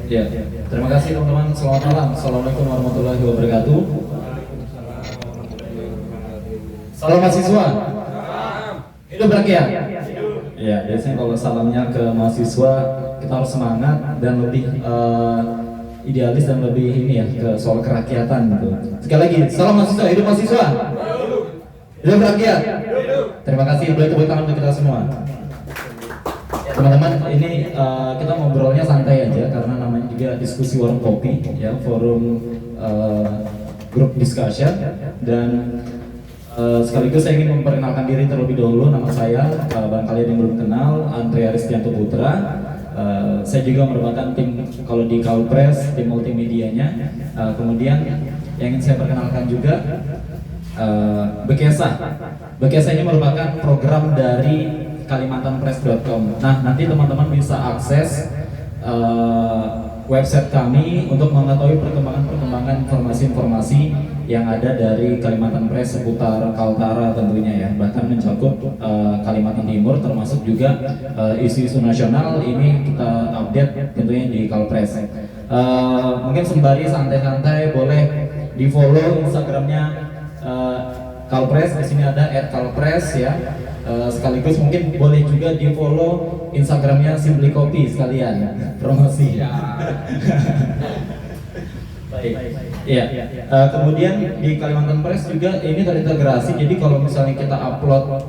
Ya, terima kasih teman-teman. Selamat malam. Assalamualaikum warahmatullahi wabarakatuh. Salam mahasiswa. Hidup rakyat. Ya, biasanya kalau salamnya ke mahasiswa kita harus semangat dan lebih idealis dan lebih ini ya ke soal kerakyatan gitu. Sekali lagi, salam mahasiswa. Hidup mahasiswa. Hidup rakyat. Terima kasih. Boleh tepuk tangan untuk kita semua. Teman-teman, ini kita ngobrolnya santai aja karena namanya juga diskusi warung kopi ya, forum group discussion. Dan sekaligus saya ingin memperkenalkan diri terlebih dahulu. Nama saya, barangkali ada yang belum kenal, Andre Aristianto Putra. Saya juga merupakan tim kalau di Kalpres, tim multimedianya. Kemudian yang ingin saya perkenalkan juga Bekesa. Bekesa ini merupakan program dari kalimantanpress.com. Nah, nanti teman-teman bisa akses website kami untuk mengetahui perkembangan informasi-informasi yang ada dari Kalimantan Press seputar Kaltara tentunya ya, bahkan mencakup Kalimantan Timur, termasuk juga isu-isu nasional ini kita update tentunya di Kalpres. Mungkin sembari santai-santai boleh di follow Instagramnya Kalpres. Di sini ada @kalpres ya. Sekaligus mungkin boleh juga di follow Instagramnya Simply Kopi sekalian promosi. Baik. Iya. Kemudian di Kalimantan Press juga ini terintegrasi. Jadi kalau misalnya kita upload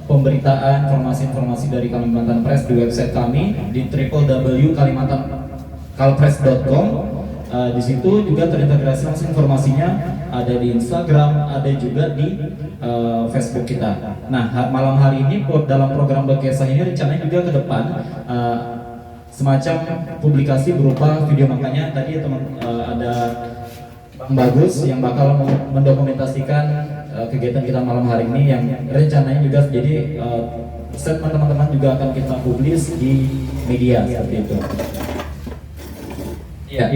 pemberitaan, informasi-informasi dari Kalimantan Press di website kami di www.kalimantankalpress.com. Di situ juga terintegrasi langsung informasinya, ada di Instagram, ada juga di Facebook kita. Nah, malam hari ini dalam program Bekesa ini rencananya juga ke depan semacam publikasi berupa video, makanya tadi teman ada Bang Bagus yang bakal mendokumentasikan kegiatan kita malam hari ini yang rencananya juga jadi statement teman-teman juga akan kita publis di media seperti itu. Ya.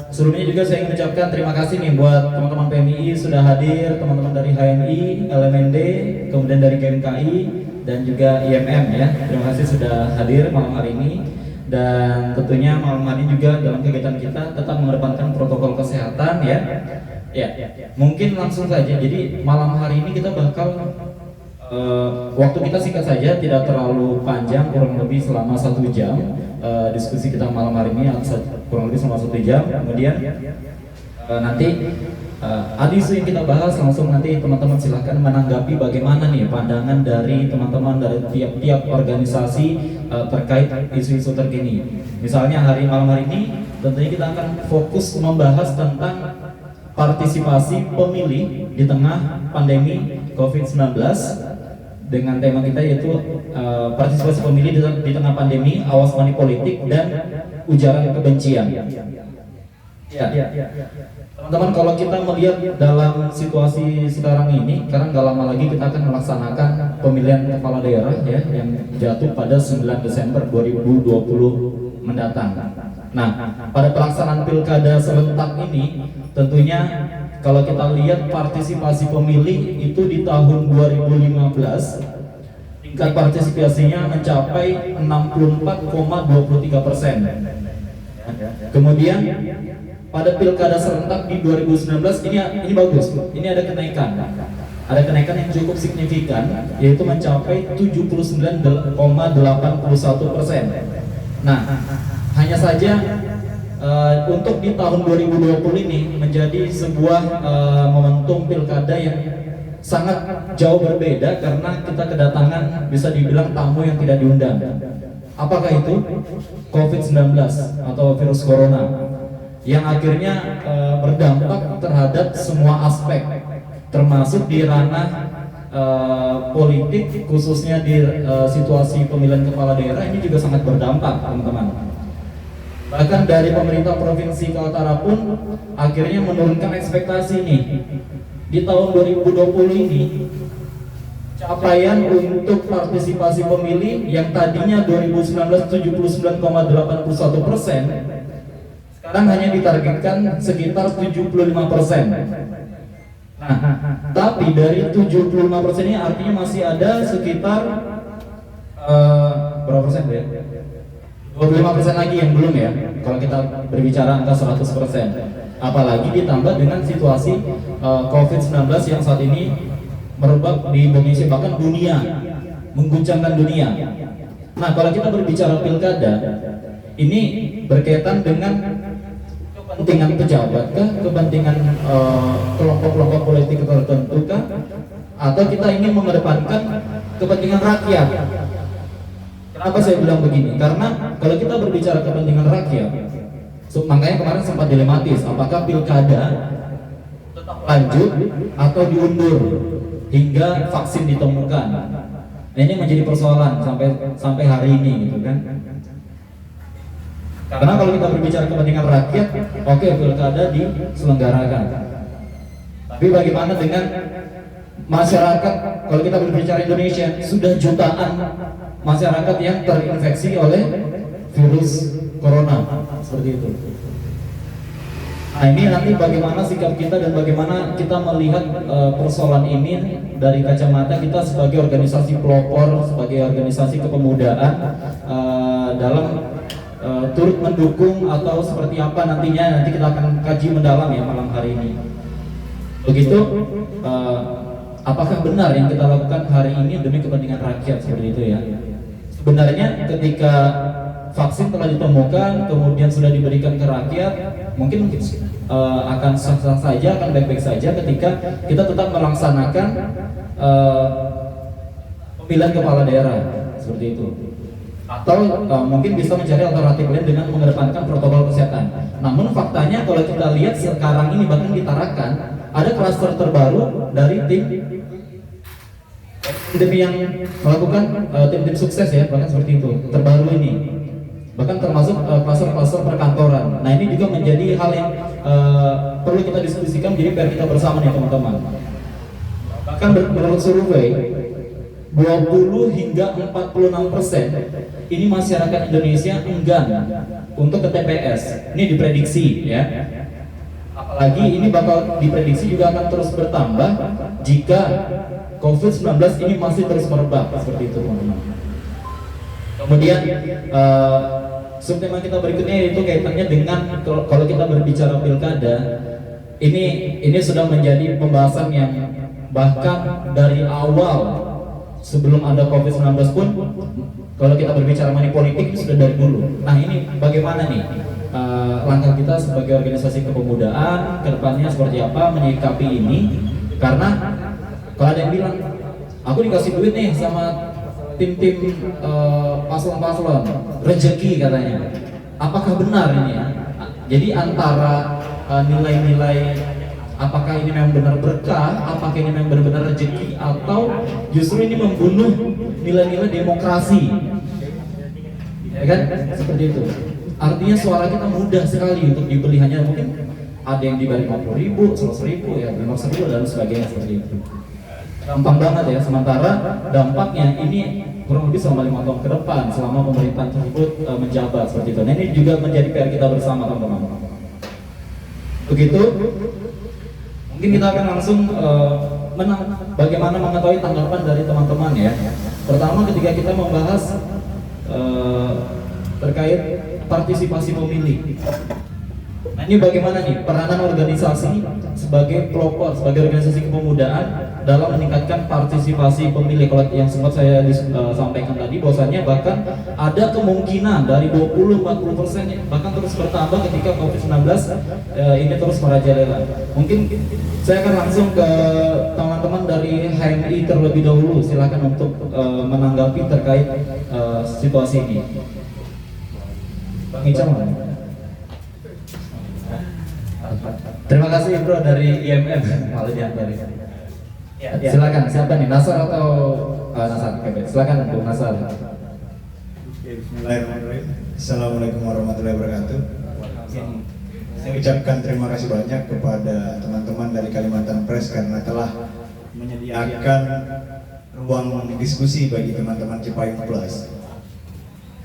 Sebelumnya juga saya ingin mengucapkan terima kasih nih buat teman-teman PMI sudah hadir, teman-teman dari HMI, LMND, kemudian dari GMKI dan juga IMM ya. Terima kasih sudah hadir malam hari ini. Dan tentunya malam hari ini juga dalam kegiatan kita tetap mengedepankan protokol kesehatan ya. Ya. Mungkin langsung saja. Jadi malam hari ini kita bakal waktu kita singkat saja, tidak terlalu panjang, kurang lebih selama 1 jam. Diskusi kita malam hari ini kurang lebih selama 1 jam. Kemudian nanti ada isu yang kita bahas, langsung nanti teman-teman silahkan menanggapi bagaimana nih pandangan dari teman-teman dari tiap-tiap organisasi terkait isu-isu terkini. Misalnya malam hari ini tentunya kita akan fokus membahas tentang partisipasi pemilih di tengah pandemi COVID-19 dengan tema kita yaitu partisipasi pemilih di tengah pandemi, awas money politik dan ujaran kebencian. Ya. Teman-teman, kalau kita melihat dalam situasi sekarang ini, karena nggak lama lagi kita akan melaksanakan pemilihan kepala daerah ya yang jatuh pada 9 Desember 2020 mendatang. Nah, pada pelaksanaan pilkada serentak ini tentunya kalau kita lihat partisipasi pemilih itu di tahun 2015 tingkat partisipasinya mencapai 64,23%. Kemudian pada pilkada serentak di 2019 ini bagus, ini ada kenaikan yang cukup signifikan, yaitu mencapai 79,81%. Nah, hanya saja untuk di tahun 2020 ini menjadi sebuah momentum pilkada yang sangat jauh berbeda karena kita kedatangan bisa dibilang tamu yang tidak diundang. Apakah itu? COVID-19 atau virus corona yang akhirnya berdampak terhadap semua aspek, termasuk di ranah politik, khususnya di situasi pemilihan kepala daerah ini juga sangat berdampak, teman-teman. Bahkan dari pemerintah Provinsi Kaltara pun akhirnya menurunkan ekspektasi nih. Di tahun 2020 ini capaian untuk partisipasi pemilih yang tadinya 2019 79,81%, sekarang hanya ditargetkan sekitar 75%. Nah, tapi dari 75% ini artinya masih ada sekitar berapa persen ya? 25% lagi yang belum ya, kalau kita berbicara angka 100%. Apalagi ditambah dengan situasi COVID-19 yang saat ini merebak di Indonesia, bahkan dunia, mengguncangkan dunia. Nah, kalau kita berbicara pilkada, ini berkaitan dengan kepentingan pejabat kah, kepentingan kelompok-kelompok politik tertentu kah, atau kita ingin mengedepankan kepentingan rakyat. Kenapa saya bilang begini? Karena kalau kita berbicara kepentingan rakyat, makanya kemarin sempat dilematis, apakah pilkada tetap lanjut atau diundur hingga vaksin ditemukan. Nah, ini menjadi persoalan sampai hari ini, gitu kan? Karena kalau kita berbicara kepentingan rakyat, oke, pilkada diselenggarakan. Tapi bagaimana dengan masyarakat? Kalau kita berbicara Indonesia, sudah jutaan masyarakat yang terinfeksi oleh virus corona, seperti itu. Nah, ini nanti bagaimana sikap kita dan bagaimana kita melihat persoalan ini dari kacamata kita sebagai organisasi pelopor, sebagai organisasi kepemudaan dalam turut mendukung atau seperti apa nantinya, nanti kita akan kaji mendalam ya malam hari ini. Begitu, apakah benar yang kita lakukan hari ini demi kepentingan rakyat, seperti itu ya? Sebenarnya ketika vaksin telah ditemukan, kemudian sudah diberikan ke rakyat, mungkin akan sah-sah saja, akan baik-baik saja ketika kita tetap melaksanakan pemilihan kepala daerah, seperti itu. Atau mungkin bisa mencari alternatif lain dengan mengedepankan protokol kesehatan. Namun faktanya kalau kita lihat sekarang ini, bahkan di Tarakan ada klaster terbaru dari tim yang melakukan tim-tim sukses ya, bahkan seperti itu, terbaru ini, bahkan termasuk klaster-klaster perkantoran. Nah, ini juga menjadi hal yang perlu kita diskusikan, jadi biar kita bersama nih teman-teman. Bahkan menurut survei 20 hingga 46% ini masyarakat Indonesia enggan untuk ke TPS. Ini diprediksi ya. Apalagi ini bakal diprediksi juga akan terus bertambah jika COVID-19 ini masih terus merebak, seperti itu teman-teman. Kemudian subtema kita berikutnya yaitu kaitannya dengan kalau kita berbicara pilkada, ini sudah menjadi pembahasan yang bahkan dari awal sebelum ada COVID-19 pun, kalau kita berbicara money politik itu sudah dari dulu. Nah, ini bagaimana nih langkah kita sebagai organisasi kepemudaan kedepannya seperti apa menyikapi ini? Karena kalau ada yang bilang, aku dikasih duit nih sama tim-tim paslon-paslon, rezeki katanya. Apakah benar ini ya? Jadi antara nilai-nilai, apakah ini memang benar berkah, apakah ini memang benar-benar rezeki, atau justru ini membunuh nilai-nilai demokrasi, ya kan? Seperti itu. Artinya suara kita mudah sekali untuk dibeli, hanya mungkin ada yang dibayar 50.000, 100.000, ya 500.000 dan sebagainya, seperti itu. Gampang banget ya, sementara dampaknya ini kurang lebih selama 5 tahun ke depan selama pemerintahan tersebut menjabat, seperti itu. Nah, ini juga menjadi PR kita bersama teman-teman. Begitu. Mungkin kita akan langsung bagaimana mengetahui tanggapan dari teman-teman ya. Pertama, ketika kita membahas terkait partisipasi pemilih. Nah, ini bagaimana nih peranan organisasi sebagai pelopor, sebagai organisasi kepemudaan dalam meningkatkan partisipasi pemilih. Kalau yang sempat saya sampaikan tadi, bahwasannya bahkan ada kemungkinan dari 20-40% bahkan terus bertambah ketika COVID-19 ini terus merajalela. Mungkin saya akan langsung ke teman-teman dari HMI terlebih dahulu. Silakan untuk menanggapi terkait situasi ini. Bang Icam. Terima kasih bro dari IMM malah diantar. Ya, silakan, siapa nih, Nasar atau Nasar? Silakan Bung Nasar. Bismillahirrahmanirrahim. Assalamualaikum warahmatullahi wabarakatuh. Saya ucapkan terima kasih banyak kepada teman-teman dari Kalimantan Press karena telah menyediakan ruang diskusi bagi teman-teman Cipayung Plus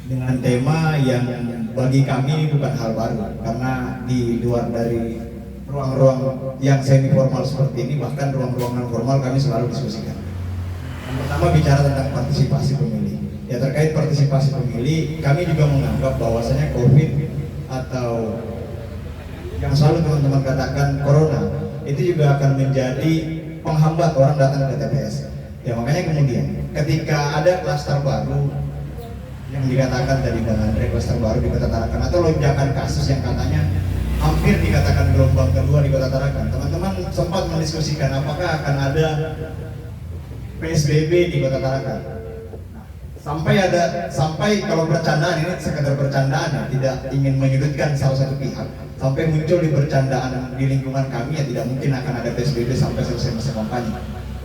dengan tema yang bagi kami bukan hal baru, karena di luar dari ruang-ruang yang semi formal seperti ini, bahkan ruang-ruang non formal kami selalu diskusikan. Yang pertama bicara tentang partisipasi pemilih. Ya terkait partisipasi pemilih, kami juga menganggap bahwasanya COVID atau yang selalu teman-teman katakan corona itu juga akan menjadi penghambat orang datang ke TPS. Ya makanya kemudian ketika ada klaster baru yang dikatakan tadi Bang Andre, klaster baru di Kota Tarakan atau lonjakan kasus yang katanya hampir dikatakan gelombang kedua di Kota Tarakan, teman-teman sempat mendiskusikan apakah akan ada PSBB di Kota Tarakan. Sampai kalau bercandaan ini sekedar bercandaan ya, tidak ingin menyudutkan salah satu pihak, sampai muncul di bercandaan di lingkungan kami ya tidak mungkin akan ada PSBB sampai selesai masa kampanye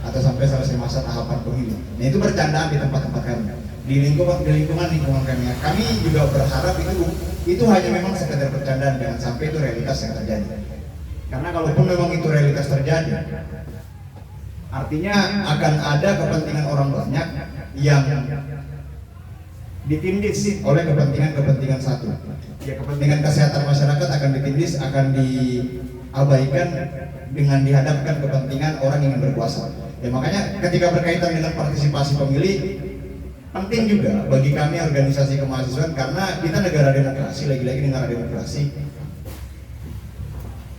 atau sampai selesai masa tahapan pemilu. Nah itu bercandaan di tempat-tempat kami, di lingkungan kami. Kami juga berharap itu hanya memang sekedar bercandaan, jangan sampai itu realitas yang terjadi. Karena kalaupun memang itu realitas terjadi, artinya akan ada kepentingan orang banyak yang ditindis oleh kepentingan satu. Ya kepentingan kesehatan masyarakat akan ditindis, akan diabaikan dengan dihadapkan kepentingan orang yang berkuasa. Ya makanya ketika berkaitan dengan partisipasi pemilih, penting juga bagi kami organisasi kemahasiswaan karena kita negara demokrasi, lagi-lagi negara demokrasi.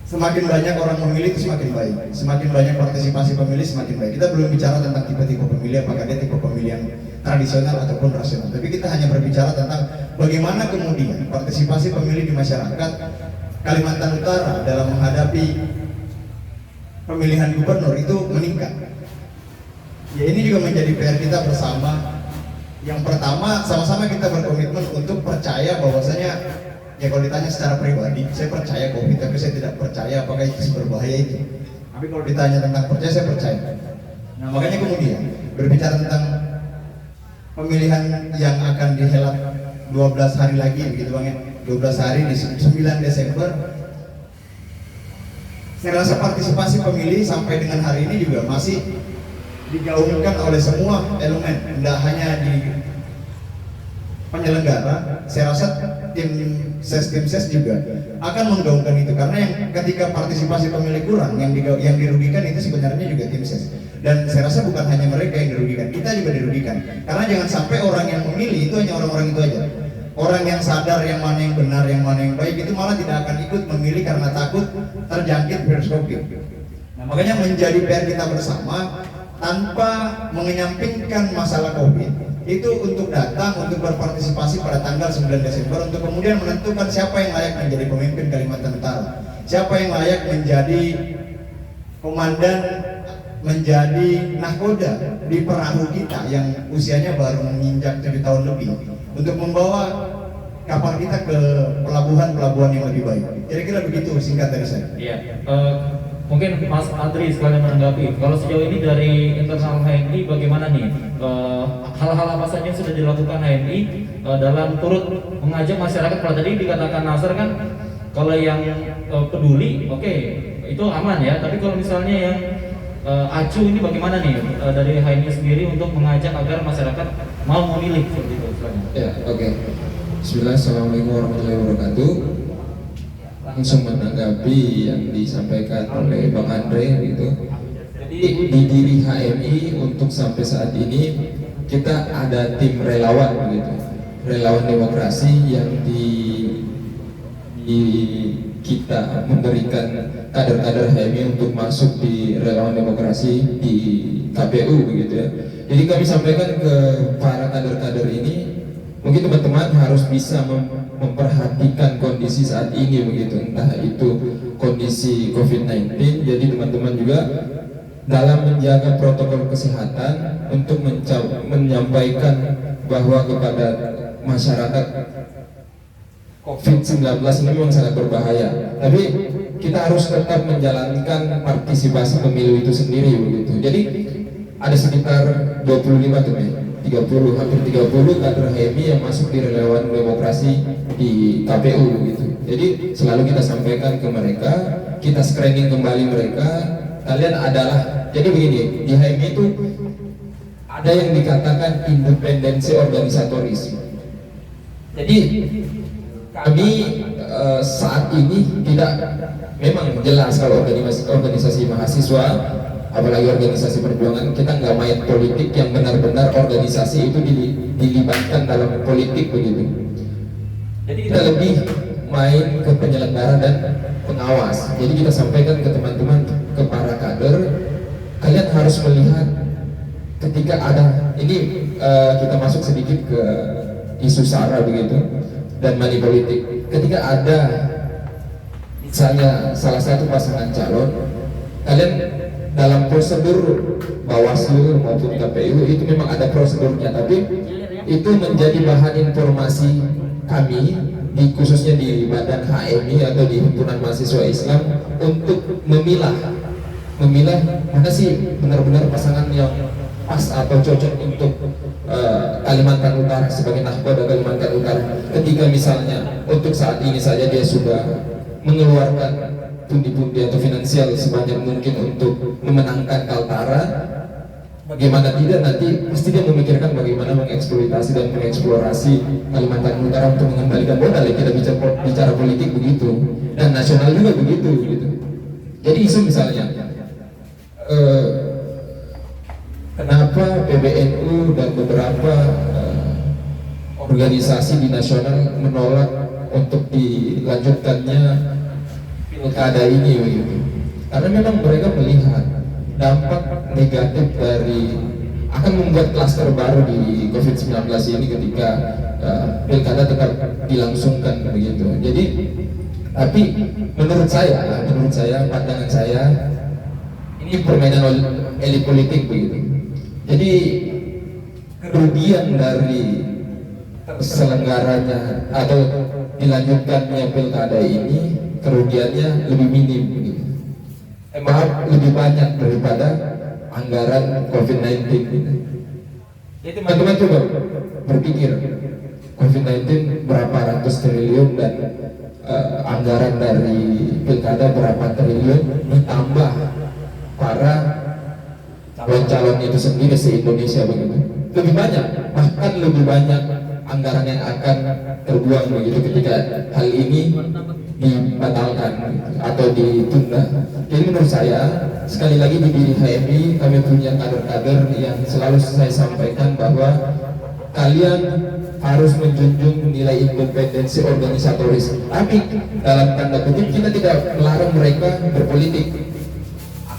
Semakin banyak orang memilih itu semakin baik, semakin banyak partisipasi pemilih semakin baik. Kita belum bicara tentang tipe-tipe pemilih, apakah dia tipe pemilih yang tradisional ataupun rasional, tapi kita hanya berbicara tentang bagaimana kemudian partisipasi pemilih di masyarakat Kalimantan Utara dalam menghadapi pemilihan gubernur itu meningkat. Ya ini juga menjadi PR kita bersama. Yang pertama, sama-sama kita berkomitmen untuk percaya bahwasanya ya kalau ditanya secara pribadi, saya percaya COVID, tapi saya tidak percaya apakah itu berbahaya itu. Tapi kalau ditanya tentang percaya, saya percaya. Nah makanya kemudian berbicara tentang pemilihan yang akan dihelat 12 hari lagi begitu Bang ya, 12 hari di 9 Desember. Saya rasa partisipasi pemilih sampai dengan hari ini juga masih digaungkan oleh semua elemen, tidak hanya di penyelenggara. Saya rasa tim ses juga akan menggaungkan itu, karena yang ketika partisipasi pemilih kurang, yang dirugikan itu sebenarnya juga tim ses. Dan saya rasa bukan hanya mereka yang dirugikan, kita juga dirugikan. Karena jangan sampai orang yang memilih itu hanya orang-orang itu aja. Orang yang sadar yang mana yang benar, yang mana yang baik itu malah tidak akan ikut memilih karena takut terjangkit virus COVID. Nah, makanya menjadi PR kita bersama tanpa mengenyampingkan masalah COVID itu untuk datang, untuk berpartisipasi pada tanggal 9 Desember untuk kemudian menentukan siapa yang layak menjadi pemimpin Kalimantan Utara, siapa yang layak menjadi komandan, menjadi nahkoda di perahu kita yang usianya baru menginjak 7 tahun lebih, untuk membawa kapal kita ke pelabuhan-pelabuhan yang lebih baik. Kira-kira begitu singkat dari saya. Iya. Mungkin Mas Andri sekalian menanggapi. Kalau sejauh ini dari internal HMI bagaimana nih? Hal-hal apa saja yang sudah dilakukan HMI dalam turut mengajak masyarakat? Kalau tadi dikatakan Nasr kan, kalau yang peduli, oke, itu aman ya. Tapi kalau misalnya yang acu ini bagaimana nih dari HMI sendiri untuk mengajak agar masyarakat mau memilih seperti itu? Ya, oke. Bismillah, assalamualaikum warahmatullahi wabarakatuh. Langsung menanggapi yang disampaikan oleh Bang Andre gitu. Jadi di diri HMI untuk sampai saat ini kita ada tim relawan begitu, relawan demokrasi yang di kita memberikan kader-kader HMI untuk masuk di relawan demokrasi di KPU begitu ya. Jadi kami sampaikan ke para kader-kader ini, mungkin teman-teman harus bisa memperhatikan kondisi saat ini begitu, entah itu kondisi COVID-19. Jadi teman-teman juga dalam menjaga protokol kesehatan untuk menyampaikan bahwa kepada masyarakat COVID-19 ini memang sangat berbahaya. Tapi kita harus tetap menjalankan partisipasi pemilu itu sendiri begitu. Jadi ada sekitar 25 tuh 30, hampir 30 kader HMI yang masuk di relawan demokrasi di KPU gitu. Jadi selalu kita sampaikan ke mereka, kita screening kembali mereka, kalian adalah, jadi begini, di HMI itu ada yang dikatakan independensi organisatoris. Jadi kami saat ini tidak, memang jelas kalau organisasi mahasiswa apalagi organisasi perjuangan, kita nggak main politik yang benar-benar organisasi itu dilibatkan dalam politik begitu. Jadi kita lebih main ke penyelenggara dan pengawas. Jadi kita sampaikan ke teman-teman, ke para kader, kalian harus melihat ketika ada ini, kita masuk sedikit ke isu SARA begitu dan money politik. Ketika ada misalnya salah satu pasangan calon, kalian dalam prosedur Bawaslu maupun KPU itu memang ada prosedurnya, tapi itu menjadi bahan informasi kami khususnya di Badan HMI atau di Himpunan Mahasiswa Islam untuk memilah mana sih benar-benar pasangan yang pas atau cocok untuk Kalimantan Utara sebagai nahkoda Kalimantan Utara. Ketika misalnya untuk saat ini saja dia sudah mengeluarkan pundi-pundi atau finansial sebanyak mungkin untuk memenangkan Kaltara, bagaimana tidak nanti pasti dia memikirkan bagaimana mengeksploitasi dan mengeksplorasi Kalimantan Utara untuk mengembalikan modal. Kita bicara politik begitu dan nasional juga begitu gitu. Jadi isu misalnya kenapa PBNU dan beberapa organisasi di nasional menolak untuk dilanjutkannya pilkada ini begitu? Karena memang mereka melihat dampak negatif dari akan membuat klaster baru di COVID-19 ini ketika pilkada tetap dilangsungkan begitu. Jadi tapi menurut saya pandangan saya ini permainan elit politik begitu. Jadi kerugian dari terselenggaranya atau dilanjutkannya pilkada ini kerugiannya lebih minim begitu. Maaf, lebih banyak daripada anggaran COVID-19 gitu. Jadi teman-teman coba berpikir COVID-19 berapa ratus triliun dan anggaran dari pilkada berapa triliun, ditambah para calon-calon itu sendiri se-Indonesia begitu. Lebih banyak, bahkan lebih banyak anggaran yang akan terbuang begitu ketika hal ini dibatalkan atau ditunda. Jadi menurut saya, sekali lagi di diri HMI kami punya kader-kader yang selalu saya sampaikan bahwa kalian harus menjunjung nilai independensi organisatoris. Tapi dalam tanda kutip kita tidak melarang mereka berpolitik,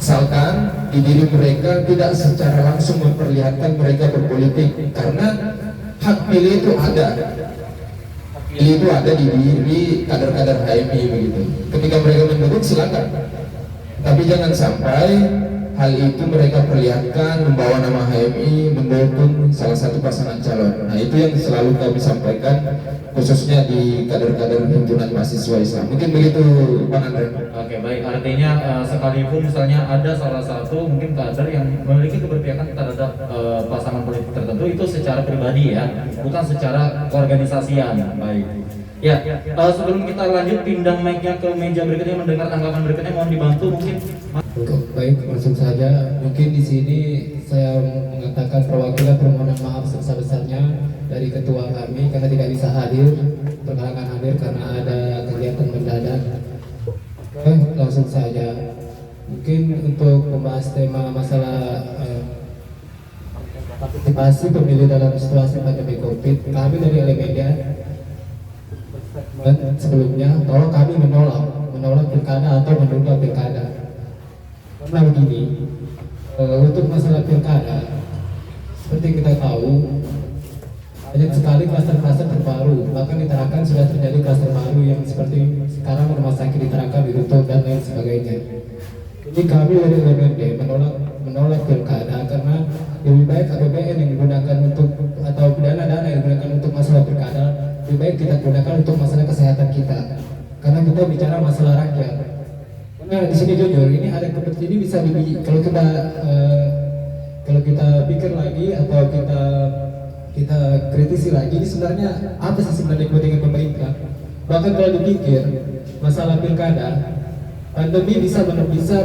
asalkan di diri mereka tidak secara langsung memperlihatkan mereka berpolitik, karena hak pilih itu ada. Pilih itu ada di diri kader-kader HMI begitu. Ketika mereka mendukung silakan, tapi jangan sampai hal itu mereka perlihatkan membawa nama HMI mendukung salah satu pasangan calon. Nah itu yang selalu kami sampaikan khususnya di kader-kader Himpunan Mahasiswa Islam. Mungkin begitu Bang Andre. Oke, baik, artinya sekalipun misalnya ada salah satu mungkin kader yang memiliki keberpihakan terhadap pasangan politik tertentu, itu secara pribadi ya, bukan secara keorganisasian. Baik. Ya, sebelum kita lanjut pindah mic-nya ke meja berikutnya, mendengar tanggapan berikutnya, mohon dibantu mungkin. Baik, langsung saja. Mungkin di sini saya mengatakan perwakilan permohonan maaf sebesar-besarnya dari ketua kami karena tidak bisa hadir, berhalangan hadir karena ada kegiatan mendadak. Oke, langsung saja. Mungkin untuk membahas tema masalah partisipasi pemilih dalam situasi pandemi COVID, kami dari Elemedia sebelumnya bahwa kami menolak pilkada atau menunda pilkada. Karena begini, untuk masalah pilkada, seperti kita tahu banyak sekali klaster-klaster terbaru, bahkan di Tarakan sudah terjadi klaster baru yang seperti sekarang rumah sakit di Tarakan ditutup dan lain sebagainya. Jadi kami dari LMND menolak pilkada karena lebih baik APBN yang digunakan untuk atau dana-dana yang digunakan untuk masalah pilkada lebih baik kita gunakan untuk masalah kesehatan kita, karena kita bicara masalah rakyat. Karena di sini jujur ini ada ini bisa lebih kalau kita pikir lagi atau kita kritisi lagi, ini sebenarnya apa sih sebenarnya kepentingan pemerintah? Bahkan kalau dipikir masalah pilkada, pandemi bisa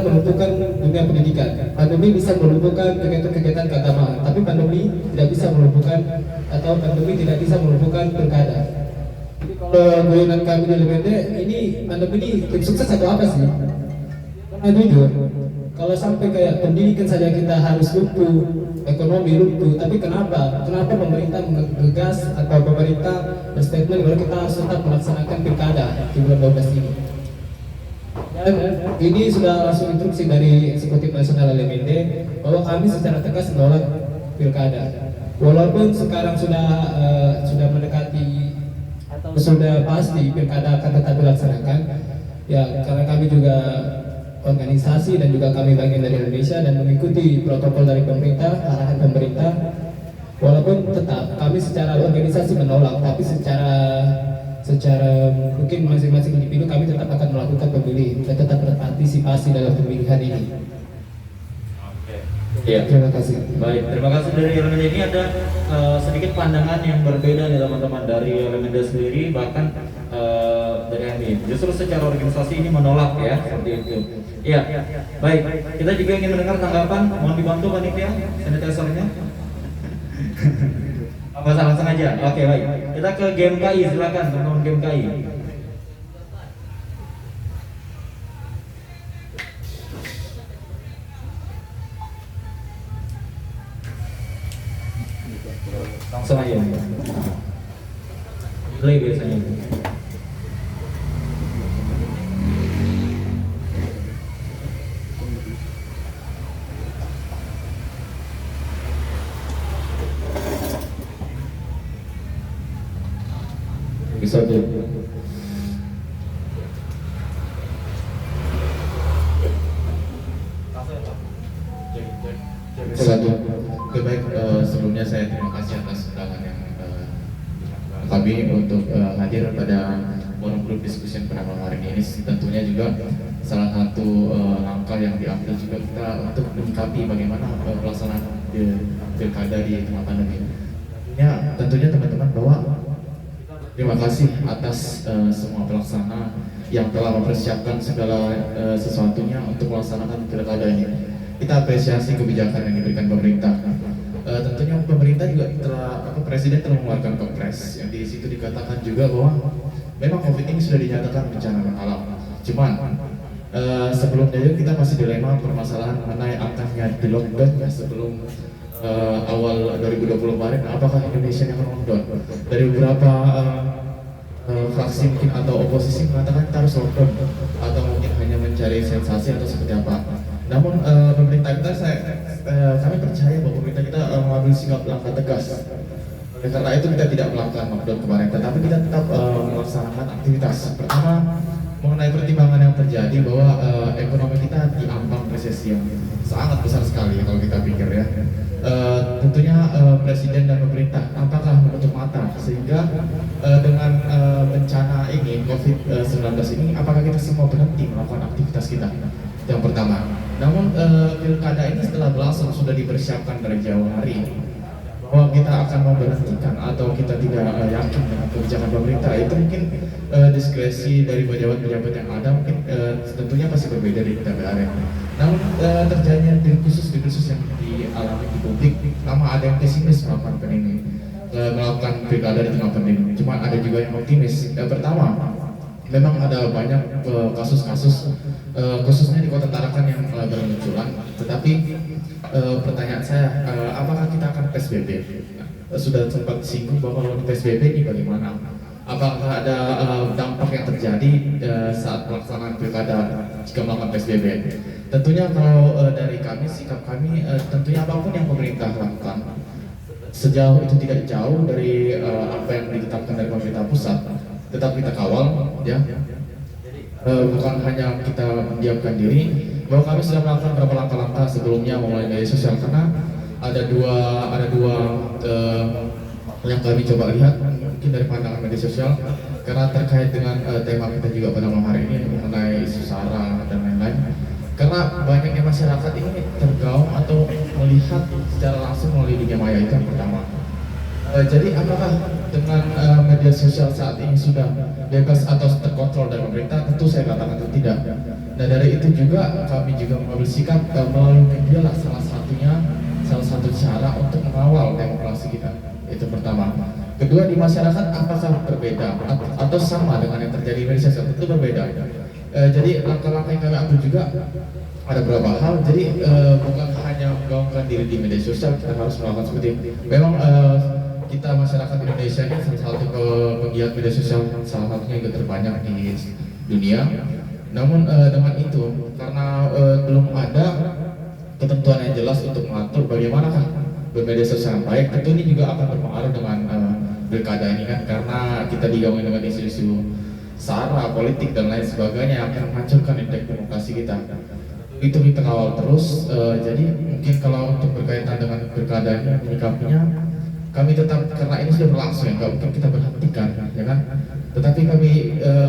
melumpuhkan dunia pendidikan, pandemi bisa melumpuhkan kegiatan-kegiatan keagamaan, tapi pandemi tidak bisa melumpuhkan atau pandemi tidak bisa melumpuhkan pilkada. Jadi kalau guyonan kami di LMND, ini pandemi ini tim sukses atau apa sih? Karena jujur, Kalau sampai kayak pendidikan saja kita harus lumpuh, ekonomi lumpuh, tapi kenapa pemerintah menggegas atau pemerintah berstatement bahwa kita harus tetap melaksanakan pilkada di bulan 12 ini? Dan ini sudah langsung instruksi dari Eksekutif Nasional LMND bahwa kami secara tegas menolak pilkada. Walaupun sekarang sudah mendekati atau sudah pasti pilkada akan tetap dilaksanakan, ya karena kami juga organisasi dan juga kami bagian dari Indonesia dan mengikuti protokol dari pemerintah, arahan pemerintah. Walaupun tetap kami secara organisasi menolak, tapi secara mungkin masing-masing individu kami tetap akan melakukan pemilih dan tetap berpartisipasi dalam pemilihan ini. Ya, Terima kasih. baik. Terima kasih dari elemen ini ada sedikit pandangan yang berbeda nih teman-teman dari elemen sendiri, bahkan dari HMI. Justru secara organisasi ini menolak ya, seperti itu. Iya, baik. Kita juga ingin mendengar tanggapan. Mohon dibantu panitia, sanitizer-nya. Nggak usah, langsung aja. Oke, baik. Kita ke GMKI, silakan teman-teman GMKI. Langsung aja. Play biasanya. Bisa tuh. Oke, baik, sebelumnya saya terima kasih atas undangan yang kami untuk hadir pada forum grup diskusi pada malam hari ini. Tentunya juga salah satu langkah yang diambil juga kita untuk menyikapi bagaimana pelaksanaan pilkada di tengah pandemi. Tentunya teman-teman bahwa terima kasih atas semua pelaksana yang telah mempersiapkan segala sesuatunya untuk melaksanakan pilkada ini. Kita apresiasi kebijakan yang diberikan pemerintah. Tentunya pemerintah juga Presiden telah mengeluarkan Kepres yang di situ dikatakan juga bahwa memang COVID ini sudah dinyatakan bencana alam. Cuman sebelumnya juga kita masih dilema permasalahan mengenai angkanya di lockdown ya, sebelum awal 2020 kemarin. Apakah Indonesia yang lockdown? Dari beberapa fraksi mungkin atau oposisi mengatakan kita harus lockdown atau mungkin hanya mencari sensasi atau seperti apa. Namun pemerintah kita, kami percaya bahwa pemerintah kita mengambil sikap langkah tegas. Oleh karena itu kita tidak melakukan lockdown kemarin, tetapi kita tetap melaksanakan aktivitas. Pertama, mengenai pertimbangan yang terjadi bahwa ekonomi kita diambang resesi yang sangat besar sekali kalau kita pikir ya. Tentunya Presiden dan pemerintah apakah menutup mata sehingga dengan bencana ini COVID-19 ini apakah kita semua berhenti melakukan aktivitas kita? Yang pertama. Namun pilkada ini setelah berlangsung sudah dipersiapkan dari jauh hari bahwa kita akan memberhentikan atau kita tidak yakin dengan kebijakan pemerintah. Itu mungkin diskresi dari pejabat-pejabat yang ada mungkin tentunya pasti berbeda di DPR. Namun terjadinya diskursus yang dialami di publik, pertama ada yang pesimis melakukan ini melakukan pilkada di tengah pandemi. Cuma ada juga yang optimis. Pertama, memang ada banyak kasus-kasus khususnya di Kota Tarakan yang bermunculan. Tetapi pertanyaan saya, apakah kita akan PSBB? Sudah sempat singgung bahwa kalau PSBB ini bagaimana? Apakah ada dampak yang terjadi saat pelaksanaan pilkada jika melakukan PSBB? Tentunya kalau dari kami, sikap kami, tentunya apapun yang pemerintah lakukan sejauh itu tidak jauh dari apa yang ditetapkan dari pemerintah pusat, tetap kita kawal, ya. Bukan hanya kita mendiamkan diri, bahwa kami sudah melakukan beberapa langkah-langkah sebelumnya mulai media sosial, karena ada dua yang kami coba lihat mungkin dari pandangan media sosial, karena terkait dengan tema kita juga pada malam hari ini mengenai isu SARA dan lain-lain. Karena banyaknya masyarakat ini tergaung atau melihat secara langsung melalui dunia maya, itu yang pertama. Jadi apakah dengan media sosial saat ini sudah bebas atau terkontrol dari pemerintah? Tentu saya katakan itu tidak. Nah dari itu juga kami juga mengambil sikap melalui media lah salah satu cara untuk mengawal demokrasi kita. Itu pertama. Kedua, di masyarakat apakah berbeda atau sama dengan yang terjadi di media sosial? Tentu berbeda. Jadi langkah-langkah yang kami ambil juga ada beberapa hal. Jadi bukan hanya menggaungkan diri di media sosial, kita harus melakukan seperti itu. Memang kita masyarakat Indonesia ini salah satu penggiat media sosial, salah satunya juga terbanyak di dunia. Namun dengan itu, karena belum ada ketentuan yang jelas untuk mengatur bagaimanakah bermedia sosial yang baik, tentu ini juga akan berpengaruh dengan pilkada ini kan, karena kita digaungin dengan isu-isu sara, politik dan lain sebagainya yang akan menghancurkan indeks demokrasi kita. Itu kita kawal terus. Jadi mungkin kalau untuk berkaitan dengan pilkada ini menyikapinya, kami tetap, karena ini sudah berlangsung ya, nggak mungkin kita berhentikan, ya kan? Tetapi kami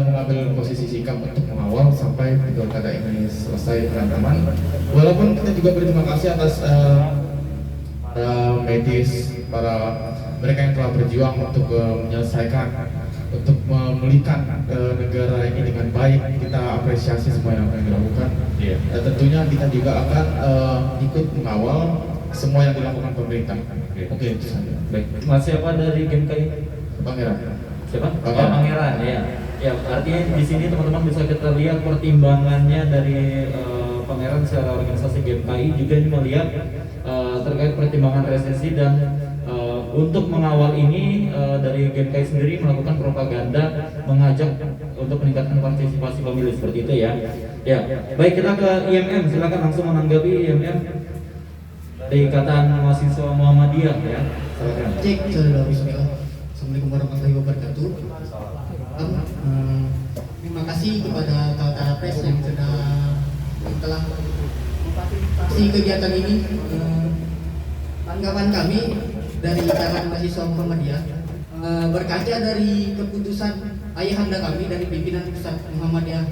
mengambil posisi sikap untuk mengawal sampai pilkada ini selesai teman-teman. Walaupun kita juga berterima kasih atas para medis, para mereka yang telah berjuang untuk menyelesaikan, untuk memulihkan negara ini dengan baik. Kita apresiasi semua yang dilakukan. Dan tentunya kita juga akan ikut mengawal semua yang dilakukan pemerintah. Oke, itu saja. Baik, Mas siapa dari GMKI? Pangeran. Siapa? Pangeran. Oh, Pangeran ya. Ya, artinya di sini teman-teman bisa kita lihat pertimbangannya dari Pangeran secara organisasi GMKI juga ini melihat terkait pertimbangan resesi dan untuk mengawal ini dari GMKI sendiri melakukan propaganda mengajak untuk meningkatkan partisipasi pemilu seperti itu ya. Ya, baik kita ke IMM, silakan langsung menanggapi IMM dari Ikatan Mahasiswa Muhammadiyah ya. Silakan. Cek, bismillah. Assalamualaikum warahmatullahi wabarakatuh. Terima kasih kepada Kaltara Press yang telah memfasilitasi kegiatan ini. Tanggapan kami dari Ikatan Mahasiswa Muhammadiyah berkaca dari keputusan ayahanda kami dari pimpinan pusat Muhammadiyah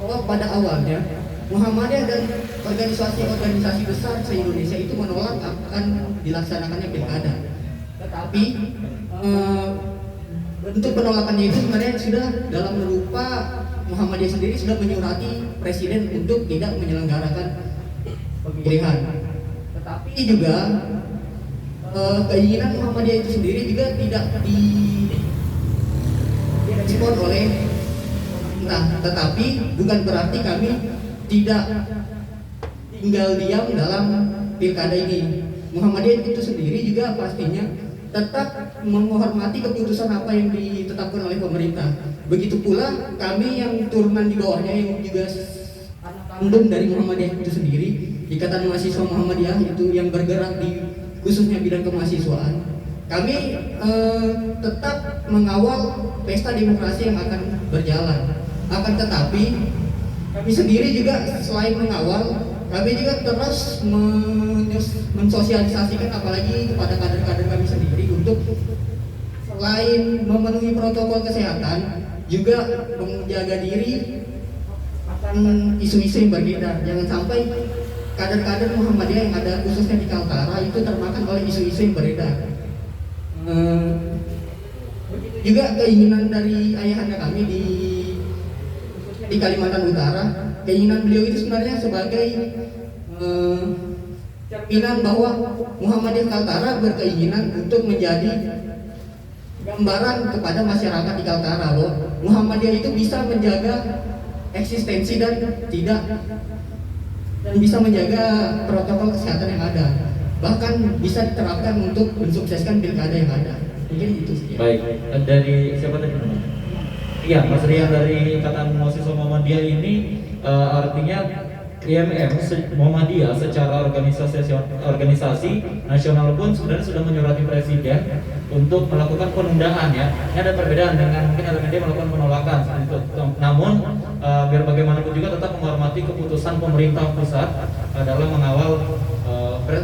bahwa pada awalnya Muhammadiyah dan organisasi-organisasi besar se-Indonesia itu menolak akan dilaksanakannya pilkada. Tetapi bentuk penolakannya itu sebenarnya sudah dalam berupa Muhammadiyah sendiri sudah menyurati presiden untuk tidak menyelenggarakan pemilihan. Tetapi juga keinginan Muhammadiyah itu sendiri juga tidak direspon oleh pemerintah. Tetapi bukan berarti kami tidak tinggal diam dalam pilkada ini. Muhammadiyah itu sendiri juga pastinya tetap menghormati keputusan apa yang ditetapkan oleh pemerintah. Begitu pula kami yang turunan di bawahnya yang juga anak kandung dari Muhammadiyah itu sendiri, Ikatan Mahasiswa Muhammadiyah itu yang bergerak di khususnya bidang kemahasiswaan. Kami tetap mengawal pesta demokrasi yang akan berjalan. Akan tetapi kami sendiri juga selain mengawal, kami juga terus mensosialisasikan apalagi kepada kader-kader kami sendiri untuk selain memenuhi protokol kesehatan juga menjaga diri akan isu-isu yang beredar. Jangan sampai kader-kader Muhammadiyah yang ada khususnya di Kaltara itu termakan oleh isu-isu yang beredar. Juga keinginan dari ayahanda kami di Kalimantan Utara, keinginan beliau itu sebenarnya sebagai cerminan bahwa Muhammadiyah Kaltara berkeinginan untuk menjadi gambaran kepada masyarakat di Kaltara bahwa Muhammadiyah itu bisa menjaga eksistensi dan bisa menjaga protokol kesehatan yang ada, bahkan bisa diterapkan untuk mensukseskan pilkada yang ada. Mungkin itu sih. Baik, dari siapa tadi? Iya, Mas Rian dari Ikatan Mahasiswa Muhammadiyah ini artinya IMM Muhammadiyah secara organisasi nasional pun sebenarnya sudah menyurati presiden untuk melakukan penundaan ya. Ini ada perbedaan dengan mungkin LMND melakukan penolakan seperti itu. Namun biar bagaimanapun juga tetap menghormati keputusan pemerintah pusat dalam mengawal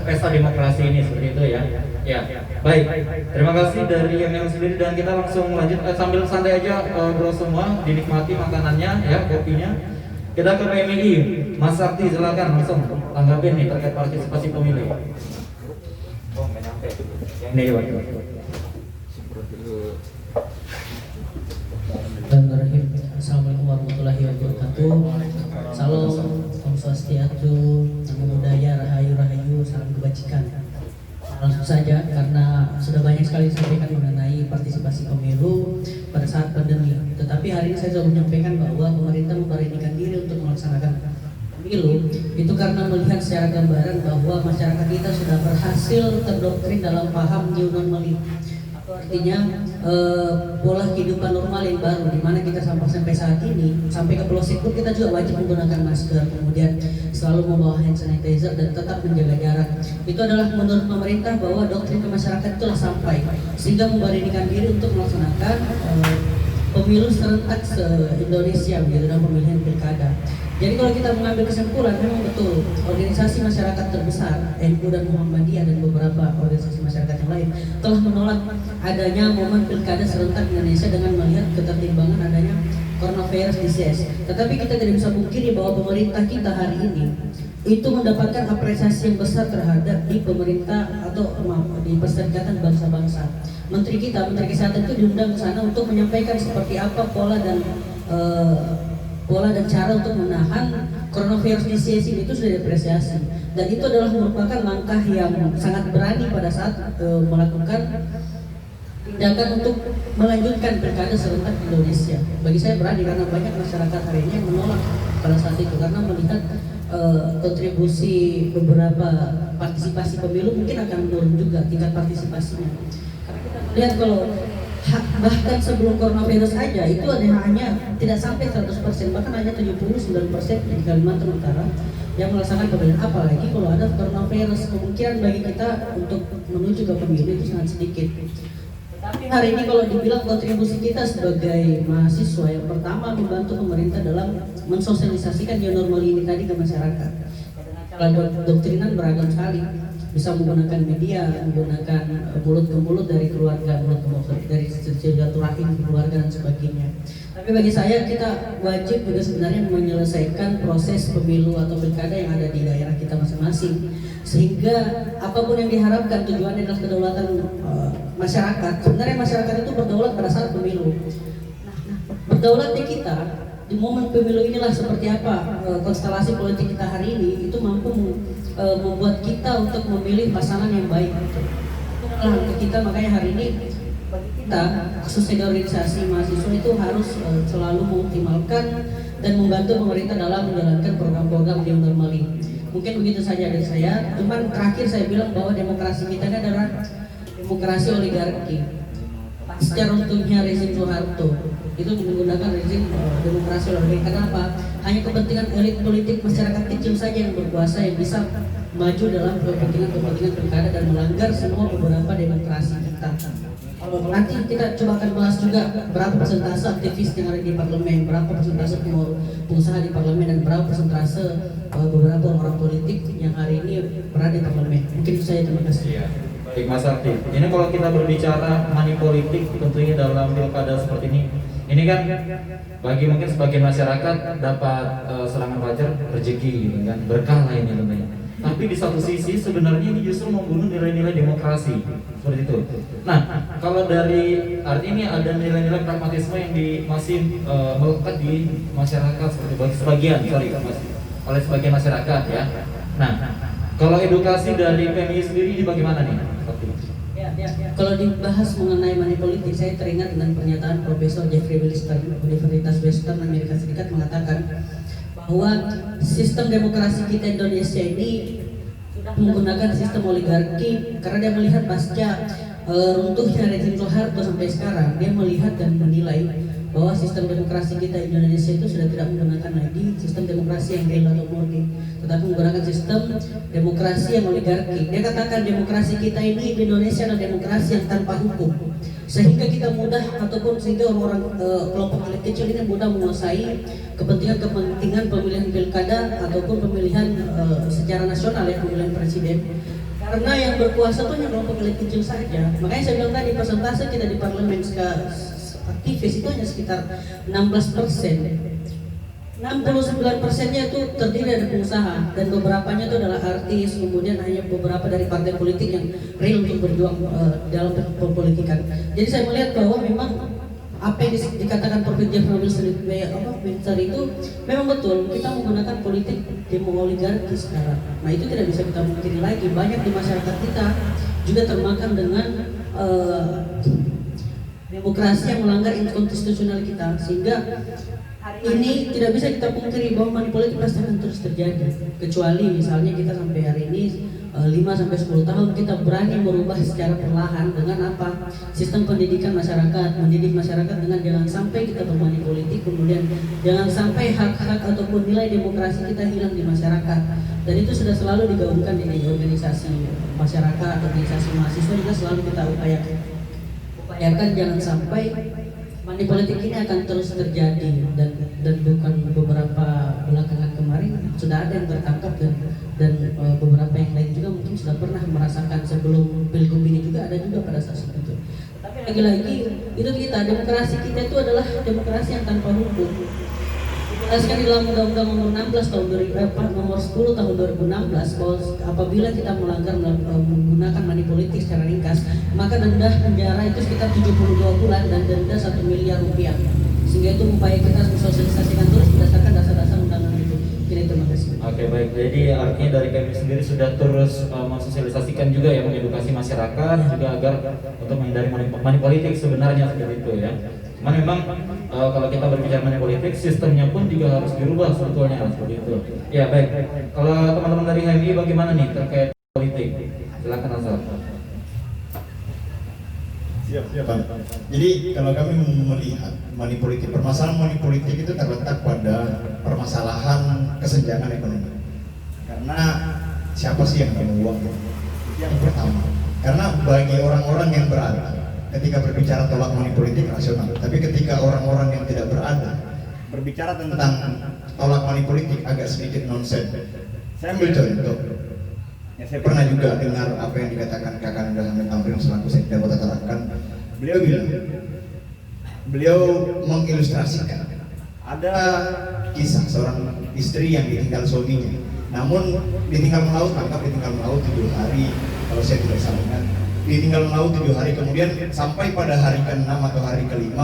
pesta demokrasi ini seperti itu ya. Ya, baik. Terima kasih dari IMM sendiri dan kita langsung lanjut sambil santai aja bro semua dinikmati makanannya ya, kopinya. Kita ke PMI, Mas Sakti silakan langsung tanggapin nih terkait partisipasi pemilu. Oh, nggak nyampe. Yang ini Pak. Assalamualaikum warahmatullahi wabarakatuh. Salam, Om Swastiastu, Namo Buddhaya, Rahayu Rahayu, salam kebajikan. Langsung saja karena sudah banyak sekali disampaikan mengenai partisipasi pemilu pada saat pandemi. Tetapi hari ini saya sudah menyampaikan bahwa pemerintah memberanikan diri untuk melaksanakan pemilu itu karena melihat secara gambaran bahwa masyarakat kita sudah berhasil terdoktrin dalam paham new normal. Artinya pola kehidupan normal yang baru, di mana kita sampai saat ini, sampai ke pelosok pun kita juga wajib menggunakan masker, kemudian selalu membawa hand sanitizer dan tetap menjaga jarak. Itu adalah menurut pemerintah bahwa doktrin ke masyarakat itulah sampai, sehingga memberanikan diri untuk melaksanakan pemilu serentak se-Indonesia begitu, dalam pemilihan pilkada. Jadi kalau kita mengambil kesimpulan, memang betul organisasi masyarakat terbesar NU dan Muhammadiyah dan beberapa organisasi masyarakat yang lain telah menolak adanya momen pilkada serentak Indonesia dengan melihat ketertimbangan adanya coronavirus disease. Tetapi kita tidak bisa pungkiri bahwa pemerintah kita hari ini itu mendapatkan apresiasi yang besar terhadap di pemerintah atau di Perserikatan Bangsa-Bangsa. Menteri kita, Menteri Kesehatan itu diundang ke sana untuk menyampaikan seperti apa pola dan cara untuk menahan coronavirus disease itu sudah diapresiasi, dan itu adalah merupakan langkah yang sangat berani pada saat melakukan tindakan untuk melanjutkan pilkada serentak Indonesia. Bagi saya berani karena banyak masyarakat hari ini yang menolak pada saat itu karena melihat kontribusi beberapa partisipasi pemilu mungkin akan menurun juga tingkat partisipasinya. Karena kita melihat kalau bahkan sebelum coronavirus aja itu hanya tidak sampai 100%, bahkan hanya 79% di Kalimantan Utara yang melaksanakan pemilihan. Apalagi kalau ada coronavirus, kemungkinan bagi kita untuk menuju ke pemilu itu sangat sedikit. Tapi hari ini kalau dibilang kontribusi kita sebagai mahasiswa, yang pertama membantu pemerintah dalam mensosialisasikan new normal ini tadi ke masyarakat. Cara doktrinan beragam sekali, bisa menggunakan media, menggunakan mulut ke mulut dari keluarga, mulut ke mulut dari silaturahim keluarga dan sebagainya. Tapi bagi saya kita wajib juga sebenarnya menyelesaikan proses pemilu atau pilkada yang ada di daerah kita masing-masing, sehingga apapun yang diharapkan tujuannya adalah kedaulatan masyarakat. Sebenarnya masyarakat itu berdaulat pada saat pemilu. Berdaulatnya kita di momen pemilu inilah seperti apa konstelasi politik kita hari ini itu mampu membuat kita untuk memilih pasangan yang baik. Itu adalah untuk kita, makanya hari ini bagi kita khususnya organisasi mahasiswa itu harus selalu mengoptimalkan dan membantu pemerintah dalam menjalankan program-program new normal ini. Mungkin begitu saja dari saya. Cuman terakhir saya bilang bahwa demokrasi kita ini adalah demokrasi oligarki. Pasca runtuhnya rezim Soeharto itu menggunakan rezim demokrasi oligarki. Kenapa? Hanya kepentingan elit politik masyarakat kecil saja yang berkuasa yang bisa maju dalam kepentingan pilkada dan melanggar semua beberapa demokrasi kita. Kalau nanti kita coba akan bahas juga berapa persentase aktivis yang ada di parlemen, berapa persentase pengusaha di parlemen, dan berapa persentase beberapa orang politik yang hari ini berada di parlemen. Mungkin itu saja, terima kasih. Baik Mas Arti, ini kalau kita berbicara money politik tentunya dalam pilkada seperti ini kan bagi mungkin sebagian masyarakat dapat serangan fajar rezeki gitu kan, berkah lah ini tentunya. Tapi di satu sisi sebenarnya ini justru membunuh nilai-nilai demokrasi seperti itu. Nah, kalau dari arti ini ada nilai-nilai pragmatisme yang masih melekat di masyarakat seperti sebagian oleh sebagian masyarakat ya. Nah, kalau edukasi dari PMI sendiri ini bagaimana nih? Kalau dibahas mengenai money politik, saya teringat dengan pernyataan Profesor Jeffrey Willister, Universitas Western Amerika Serikat, mengatakan bahwa sistem demokrasi kita Indonesia ini sudah menggunakan sistem oligarki karena dia melihat pasca runtuhnya rezim Soeharto sampai sekarang, dia melihat dan menilai bahwa sistem demokrasi kita Indonesia itu sudah tidak menggunakan lagi sistem demokrasi yang real atau murni, tetapi menggunakan sistem demokrasi yang oligarki. Dia katakan demokrasi kita ini di Indonesia adalah demokrasi yang tanpa hukum, sehingga kita mudah ataupun sehingga orang kelompok elit kecil ini mudah menguasai kepentingan pemilihan pilkada ataupun pemilihan secara nasional ya, pemilihan presiden. Karena yang berkuasa itu hanya kelompok elit kecil saja. Makanya saya bilang tadi persentase kita di parlemen aktivis itu hanya sekitar 16%. 69%-nya itu terdiri dari pengusaha dan beberapanya itu adalah artis, kemudian hanya beberapa dari partai politik yang real untuk berjuang dalam perpolitikan. Jadi saya melihat bahwa memang apa yang dikatakan Prof. Jeffrey Willister itu memang betul, kita menggunakan politik demo-oligarki sekarang. Nah itu tidak bisa kita mungkiri lagi, banyak di masyarakat kita juga termakan dengan demokrasi yang melanggar inkonstitusional kita, sehingga hari ini tidak bisa kita pungkiri bahwa money politik pasti akan terus terjadi, kecuali misalnya kita sampai hari ini 5-10 tahun kita berani merubah secara perlahan dengan apa? Sistem pendidikan masyarakat, mendidik masyarakat dengan jangan sampai kita bermoney politik, kemudian jangan sampai hak-hak ataupun nilai demokrasi kita hilang di masyarakat. Dan itu sudah selalu digaungkan di organisasi masyarakat, organisasi mahasiswa juga selalu kita upayakan jangan sampai money politik ini akan terus terjadi, dan bukan beberapa belakangan kemarin sudah ada yang tertangkap, dan beberapa yang lain juga mungkin sudah pernah merasakan sebelum Pilgub ini juga ada juga pada saat itu. Tapi lagi-lagi itu kita, demokrasi kita itu adalah demokrasi yang tanpa hukum. Dijelaskan di dalam Undang-Undang Nomor 16 tahun 2000, Nomor 10 tahun 2016 bahwa apabila kita melanggar menggunakan money politik secara ringkas, maka denda penjara itu sekitar 72 bulan dan denda 1 miliar rupiah. Sehingga itu upaya kita mensosialisasikan terus berdasarkan dasar-dasar undangan itu. Jadi terima kasih. Oke, baik. Jadi artinya dari kami sendiri sudah terus mensosialisasikan juga ya, mengedukasi masyarakat juga agar untuk menghindari money politik sebenarnya seperti itu ya. Cuman memang kalau kita berbicara mengenai politik, sistemnya pun juga harus dirubah sebetulnya seperti itu. Ya baik. Kalau teman-teman dari HMI bagaimana nih terkait politik? Silakan Asal. Siap. Jadi kalau kami melihat money politik, permasalahan money politik itu terletak pada permasalahan kesenjangan ekonomi. Karena siapa sih yang punya uang? Itu yang pertama. Karena bagi orang-orang yang berada, ketika berbicara tolak money politik rasional, tapi ketika orang-orang yang tidak berada berbicara tentang tolak money politik agak sedikit nonsen. Saya ambil contoh. Ya, saya pernah juga dengar apa yang dikatakan Kakanda Hamid Tamrin selaku Sekda Kota Tarakan. Beliau bilang, beliau mengilustrasikan ada kisah seorang istri yang ditinggal suaminya. Namun ditinggal melaut, anggap ditinggal melaut 7 hari, kalau saya tidak salah ingat. Ditinggal melaut 7 hari, kemudian sampai pada hari ke-6 atau hari ke-5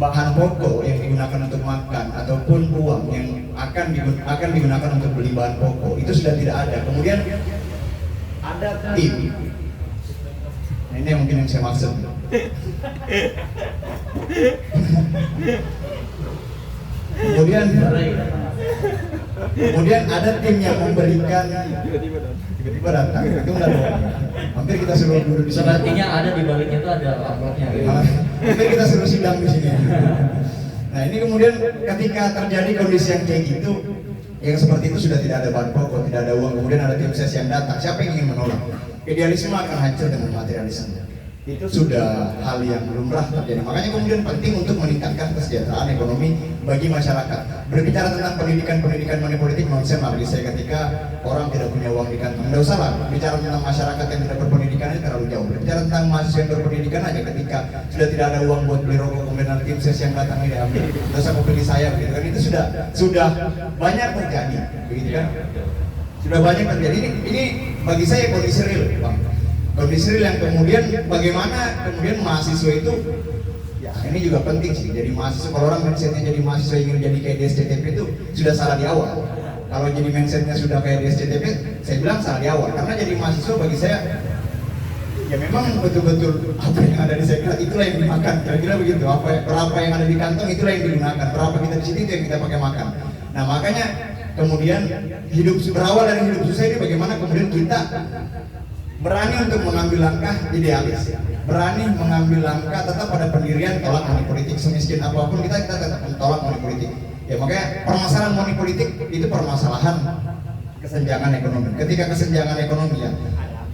bahan pokok yang digunakan untuk makan ataupun uang yang akan digunakan untuk beli bahan pokok itu sudah tidak ada. Kemudian ada tim. Nah, ini yang mungkin yang saya maksud. Kemudian ada tim yang memberikan, tiba-tiba datang, itu udah hampir kita suruh duduk di sini. Sepertinya ada di baliknya itu ada amplopnya gitu. Hampir kita suruh sidang di sini. Nah ini kemudian ketika terjadi kondisi yang kayak gitu, yang seperti itu sudah tidak ada bahan pokok, tidak ada uang, kemudian ada tim ses yang datang, siapa yang ingin menolak? Idealisme akan hancur dengan materialisme. Itu sudah hal yang lumrah terjadi. Makanya kemudian penting untuk meningkatkan kesejahteraan ekonomi bagi masyarakat. Berbicara tentang pendidikan money politik nonsen bagi saya ketika orang tidak punya uang di kantong. Tidak usah lah bicara tentang masyarakat yang tidak berpendidikan itu terlalu jauh. Berbicara tentang mahasiswa yang berpendidikan aja ketika sudah tidak ada uang buat beli rokok, kemudian ada tim ses yang datang ini diambil. Tidak usah mau pilih saya begitu kan, itu sudah banyak terjadi, begitu kan? Sudah banyak terjadi. Ini bagi saya kondisi real, Bang. Kondisi real yang kemudian bagaimana kemudian mahasiswa itu, ya ini juga penting sih. Jadi mahasiswa, kalau orang mindsetnya jadi mahasiswa ingin jadi kayak di SCTP itu sudah salah di awal. Kalau jadi mindsetnya sudah kayak di SCTP, saya bilang salah di awal. Karena jadi mahasiswa bagi saya, ya memang betul-betul apa yang ada di sekret itulah yang dimakan. Kira-kira begitu. Berapa yang ada di kantong itulah yang digunakan. Berapa kita di situ itu yang kita pakai makan. Nah makanya kemudian berawal dari hidup susah ini bagaimana kemudian kita berani untuk mengambil langkah idealis, berani mengambil langkah tetap pada pendirian tolak money politik. Semiskin apapun kita tetap tolak money politik. Ya makanya permasalahan money politik itu permasalahan kesenjangan ekonomi. Ketika kesenjangan ekonomi ya,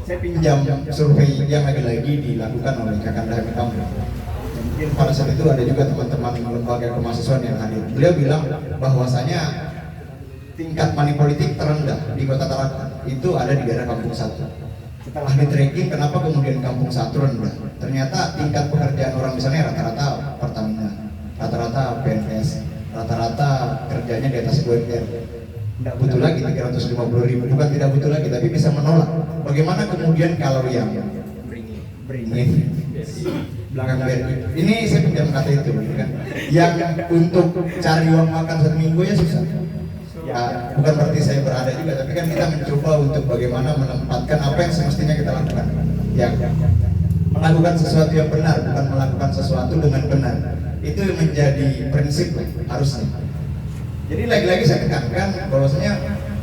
saya pinjam survei yang lagi-lagi dilakukan oleh Kakanda Hamid Tamrin. Mungkin pada saat itu ada juga teman-teman lembaga kemahasiswaan yang hadir. Beliau bilang bahwasanya tingkat money politik terendah di Kota Tarakan itu ada di daerah Kampung 1. Setelah di-tracking kenapa kemudian Kampung 1 rendah? Ternyata tingkat pekerjaan orang di sana rata-rata Pertamina, rata-rata PNS, rata-rata kerjanya di atas UMR. Tidak butuh lagi 350.000, bukan tidak butuh lagi, tapi bisa menolak. Bagaimana kemudian kalau yang beringin belakang BRI, ini saya pinjam kata itu, kan? Yang untuk cari uang makan 1 minggu ya susah. Ya, bukan berarti saya berada juga, tapi kan kita mencoba untuk bagaimana menempatkan apa yang semestinya kita lakukan. Ya, melakukan sesuatu yang benar, bukan melakukan sesuatu dengan benar. Itu menjadi prinsip harusnya. Jadi lagi-lagi saya tekankan bahwasanya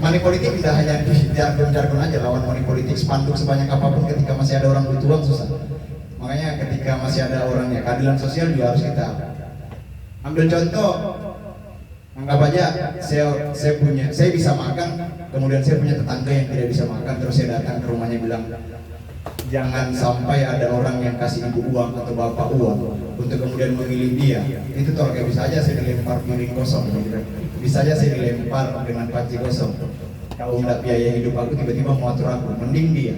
money politik tidak hanya di jargon-jargon aja, lawan money politik spanduk sebanyak apapun ketika masih ada orang butuh uang susah. Makanya ketika masih ada orangnya, keadilan sosial juga harus kita ambil contoh. Anggap aja saya bisa makan, kemudian saya punya tetangga yang tidak bisa makan, terus saya datang ke rumahnya bilang, jangan sampai ada orang yang kasih ibu uang atau bapak uang untuk kemudian memilih dia. Itu tolong bisa aja saya dilempar piring kosong, bisa aja saya dilempar dengan panci kosong. Kalau nggak biaya hidup aku, tiba-tiba mau atur aku, mending dia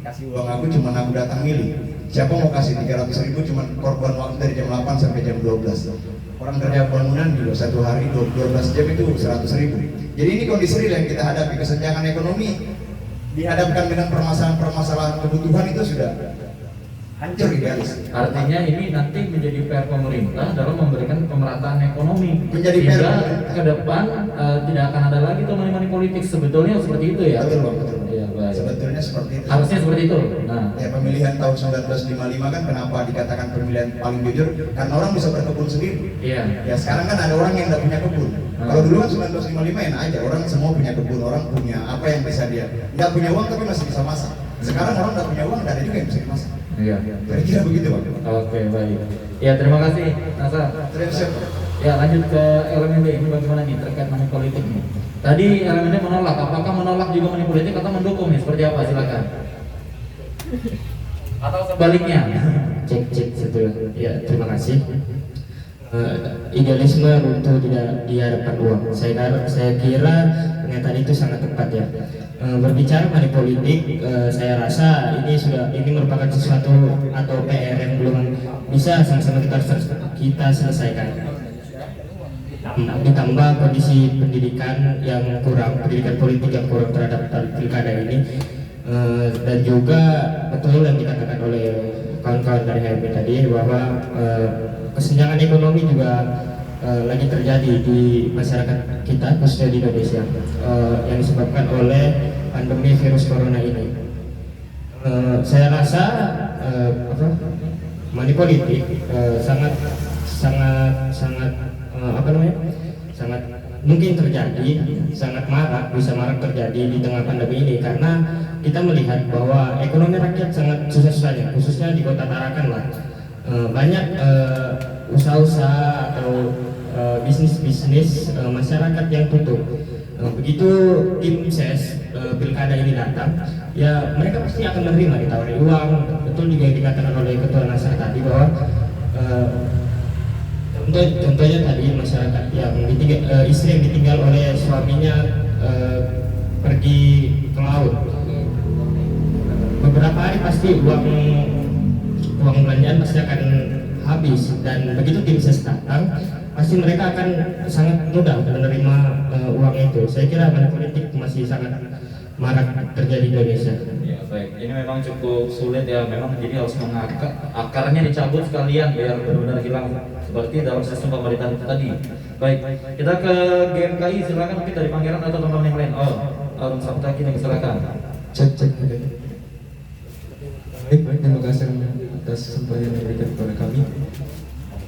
kasih uang aku cuma aku datang milih. Siapa mau kasih 300.000 cuma korban waktu dari jam 8 sampai jam 12. Orang kerja bangunan juga satu hari 12 jam itu 100.000. Jadi ini kondisi real yang kita hadapi, kesenjangan ekonomi dihadapkan dengan permasalahan kebutuhan itu sudah hancur idealis. Artinya ini nanti menjadi PR pemerintah dalam memberikan pemerataan ekonomi. Menjadi PR sehingga pemerintah. ke depan tidak akan ada lagi tuh money politik. Sebetulnya seperti itu ya. Betul Bang, betul. Iya, baik. Sebetulnya seperti itu. Harusnya seperti itu. Nah, Ya pemilihan tahun 1955 kan kenapa dikatakan pemilihan paling jujur? Karena orang bisa berkebun sendiri. iya. Ya sekarang kan ada orang yang nggak punya kebun. Kalau dulu kan 1955 enak aja, orang semua punya kebun, orang punya apa yang bisa dia. Nggak punya uang tapi masih bisa masak. Sekarang orang nggak punya uang, nggak ada juga yang bisa dimasak. Iya. Kira-kira begitu Bang. Oke, baik. Ya, terima kasih, Nasar. Terus siap. Ya, lanjut ke elemen B. Ini bagaimana nih terkait money politik nih? Tadi elemen B menolak. Apakah menolak juga money politik atau mendukung nih? Seperti apa? Silakan. Atau sebaliknya? Cek setelah. Ya, terima kasih. Idealisme untuk tidak dihadapkan uang. Saya kira pernyataan itu sangat tepat ya. Berbicara money politik, saya rasa ini merupakan sesuatu atau PR yang belum bisa sama-sama kita selesaikan. Ditambah kondisi pendidikan yang kurang, pendidikan politik yang kurang terhadap pilkada ini, dan juga betul yang dikatakan oleh kawan-kawan dari HMB tadi bahwa kesenjangan ekonomi juga lagi terjadi di masyarakat kita khususnya di Indonesia, yang disebabkan oleh pandemi virus corona ini. Saya rasa money politik sangat mungkin terjadi, sangat bisa marak terjadi di tengah pandemi ini, karena kita melihat bahwa ekonomi rakyat sangat susah-susahnya, khususnya di Kota Tarakan lah. Banyak usaha-usaha atau bisnis-bisnis masyarakat yang tutup. Begitu tim ses pilkada ini datang, ya mereka pasti akan menerima, ditawari uang. Betul juga yang dikatakan oleh Ketua Nasar tadi bahwa contohnya tadi masyarakat yang istri yang ditinggal oleh suaminya pergi ke laut, beberapa hari pasti uang belanjaan pasti akan habis, dan begitu tim ses datang pasti mereka akan sangat mudah menerima uang itu. Saya kira money politik masih sangat marak terjadi di Indonesia. Ya, baik. Ini memang cukup sulit ya, memang jadi harus akarnya dicabut sekalian biar benar-benar hilang seperti dalam sistem pemerintahan itu tadi. Baik, kita ke GMKI, silakan mungkin dari Pangeran atau teman-teman yang lain. Arun Sabtaki nih, silakan. Cek. Baik, terima kasih atas kesempatan yang diberikan kepada kami.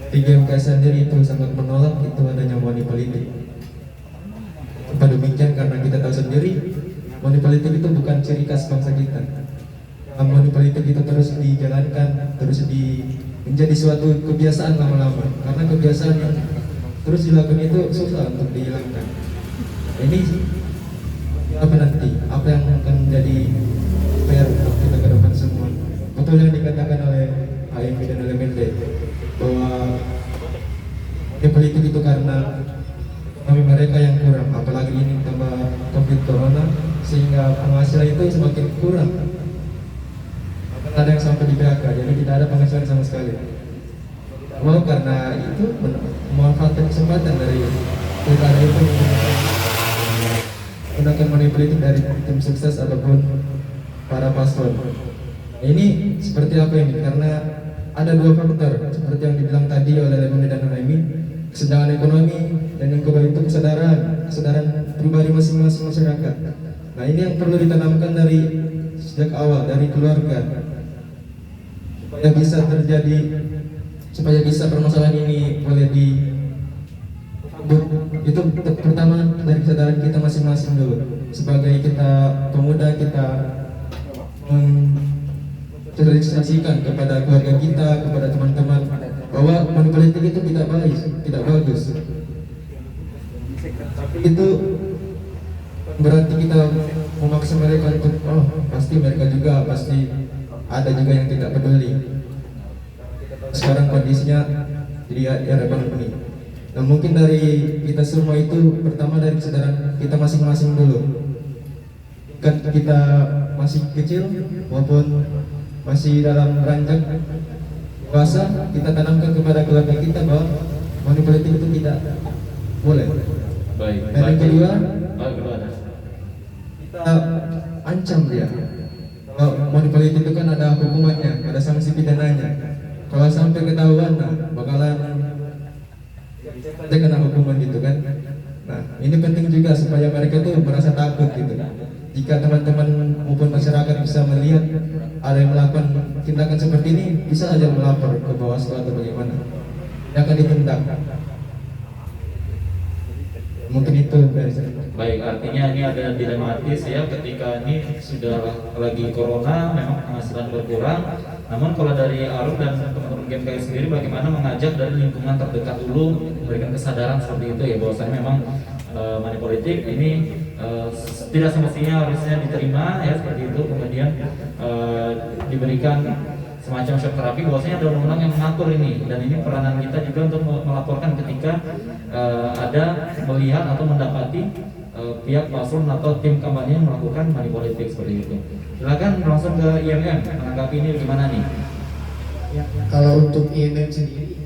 Di GMKI sendiri itu sangat menolak itu adanya money politik. Pada demikian karena kita tahu sendiri money politik itu bukan ciri khas bangsa kita. Money politik itu terus dijalankan, menjadi suatu kebiasaan lama-lama. Karena kebiasaan yang terus dilakukan itu susah untuk dihilangkan. Ini apa nanti? Apa yang akan menjadi PR untuk kita ke depan semua? Betul yang dikatakan oleh HMB dan LMND bahwa money politik itu karena ekonomi mereka yang kurang, apalagi ini tambah COVID corona, sehingga penghasilan itu semakin kurang. Ada yang sampai di PHK, jadi tidak ada penghasilan sama sekali. Mau karena itu memanfaatkan kesempatan dari pilkada itu menggunakan money politik dari tim sukses ataupun para paslon. Ini seperti apa ini? Karena ada dua faktor seperti yang dibilang tadi oleh Lemon dan Naimi, kesenjangan ekonomi, dan yang kedua itu kesadaran pribadi masing-masing masyarakat. Nah, ini yang perlu ditanamkan dari sejak awal, dari keluarga, supaya bisa permasalahan ini boleh di itu pertama dari kesadaran kita masing-masing dulu. Sebagai kita pemuda, kita sosialisasikan kepada keluarga kita, kepada teman-teman bahwa money politik itu tidak baik, tidak bagus. Itu berarti kita memaksa mereka untuk pasti mereka juga pasti ada juga yang tidak peduli. Sekarang kondisinya jadi era pandemi. Dan mungkin dari kita semua itu pertama dari kesadaran kita masing-masing dulu. Kan kita masih kecil maupun masih dalam ranjang dewasa, kita tanamkan kepada keluarga kita bahwa money politik itu tidak boleh. Baik. Dan yang kedua, Bagaimana? kita ancam dia. Kalau money politik itu kan ada hukumannya, ada sanksi pidananya. Kalau sampai ketahuan, bakalan aja kena hukuman gitu kan. Nah, ini penting juga supaya mereka tuh merasa takut gitu. Jika teman-teman maupun masyarakat bisa melihat ada yang melakukan tindakan seperti ini, bisa aja melapor ke Bawaslu atau bagaimana. Dia akan ditindak. Mungkin itu dari saya. Baik, artinya ini ada dilematis ya, ketika ini sudah lagi corona, memang penghasilan berkurang. Namun kalau dari Aruf dan teman-teman GMKI sendiri, bagaimana mengajak dari lingkungan terdekat dulu memberikan kesadaran seperti itu ya, bahwasanya memang money politik ini tidak semestinya harusnya diterima ya seperti itu, kemudian diberikan semacam shock terapi, bahwasanya ada undang-undang yang mengatur ini, dan ini peranan kita juga untuk melaporkan ketika ada melihat atau mendapati pihak paslon atau tim kampanye yang melakukan money politik seperti itu. Silakan langsung ke IMM menanggapi ini gimana nih? Kalau untuk IMM sendiri,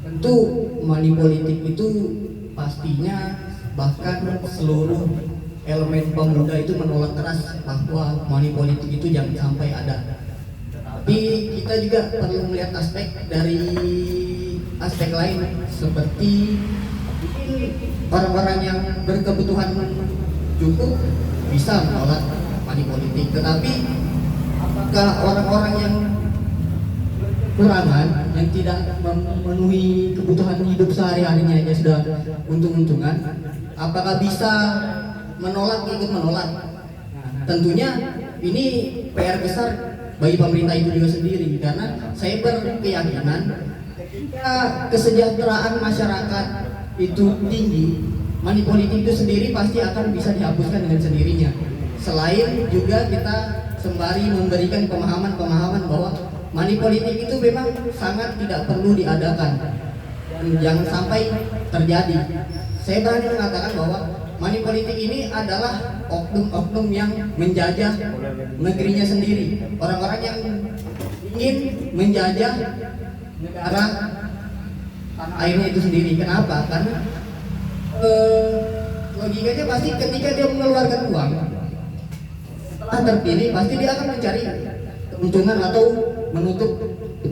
tentu money politik itu pastinya bahkan seluruh elemen pemuda itu menolak keras bahwa money politik itu jangan sampai ada. Tapi kita juga perlu melihat aspek dari aspek lain, seperti orang-orang yang berkebutuhan cukup bisa menolak money politik, tetapi apakah orang-orang yang kekurangan yang tidak memenuhi kebutuhan hidup sehari-harinya aja sudah untung-untungan, apakah bisa ikut menolak? Tentunya ini PR besar bagi pemerintah itu juga sendiri, karena saya berkeyakinan ketika kesejahteraan masyarakat itu tinggi, money politik itu sendiri pasti akan bisa dihapuskan dengan sendirinya. Selain juga kita sembari memberikan pemahaman-pemahaman bahwa money politik itu memang sangat tidak perlu diadakan dan jangan sampai terjadi. Saya berani mengatakan bahwa money politik ini adalah oknum-oknum yang menjajah negerinya sendiri, orang-orang yang ingin menjajah negara tanah airnya itu sendiri. Kenapa? Karena logikanya pasti ketika dia mengeluarkan uang setelah terpilih, pasti dia akan mencari keuntungan atau menutup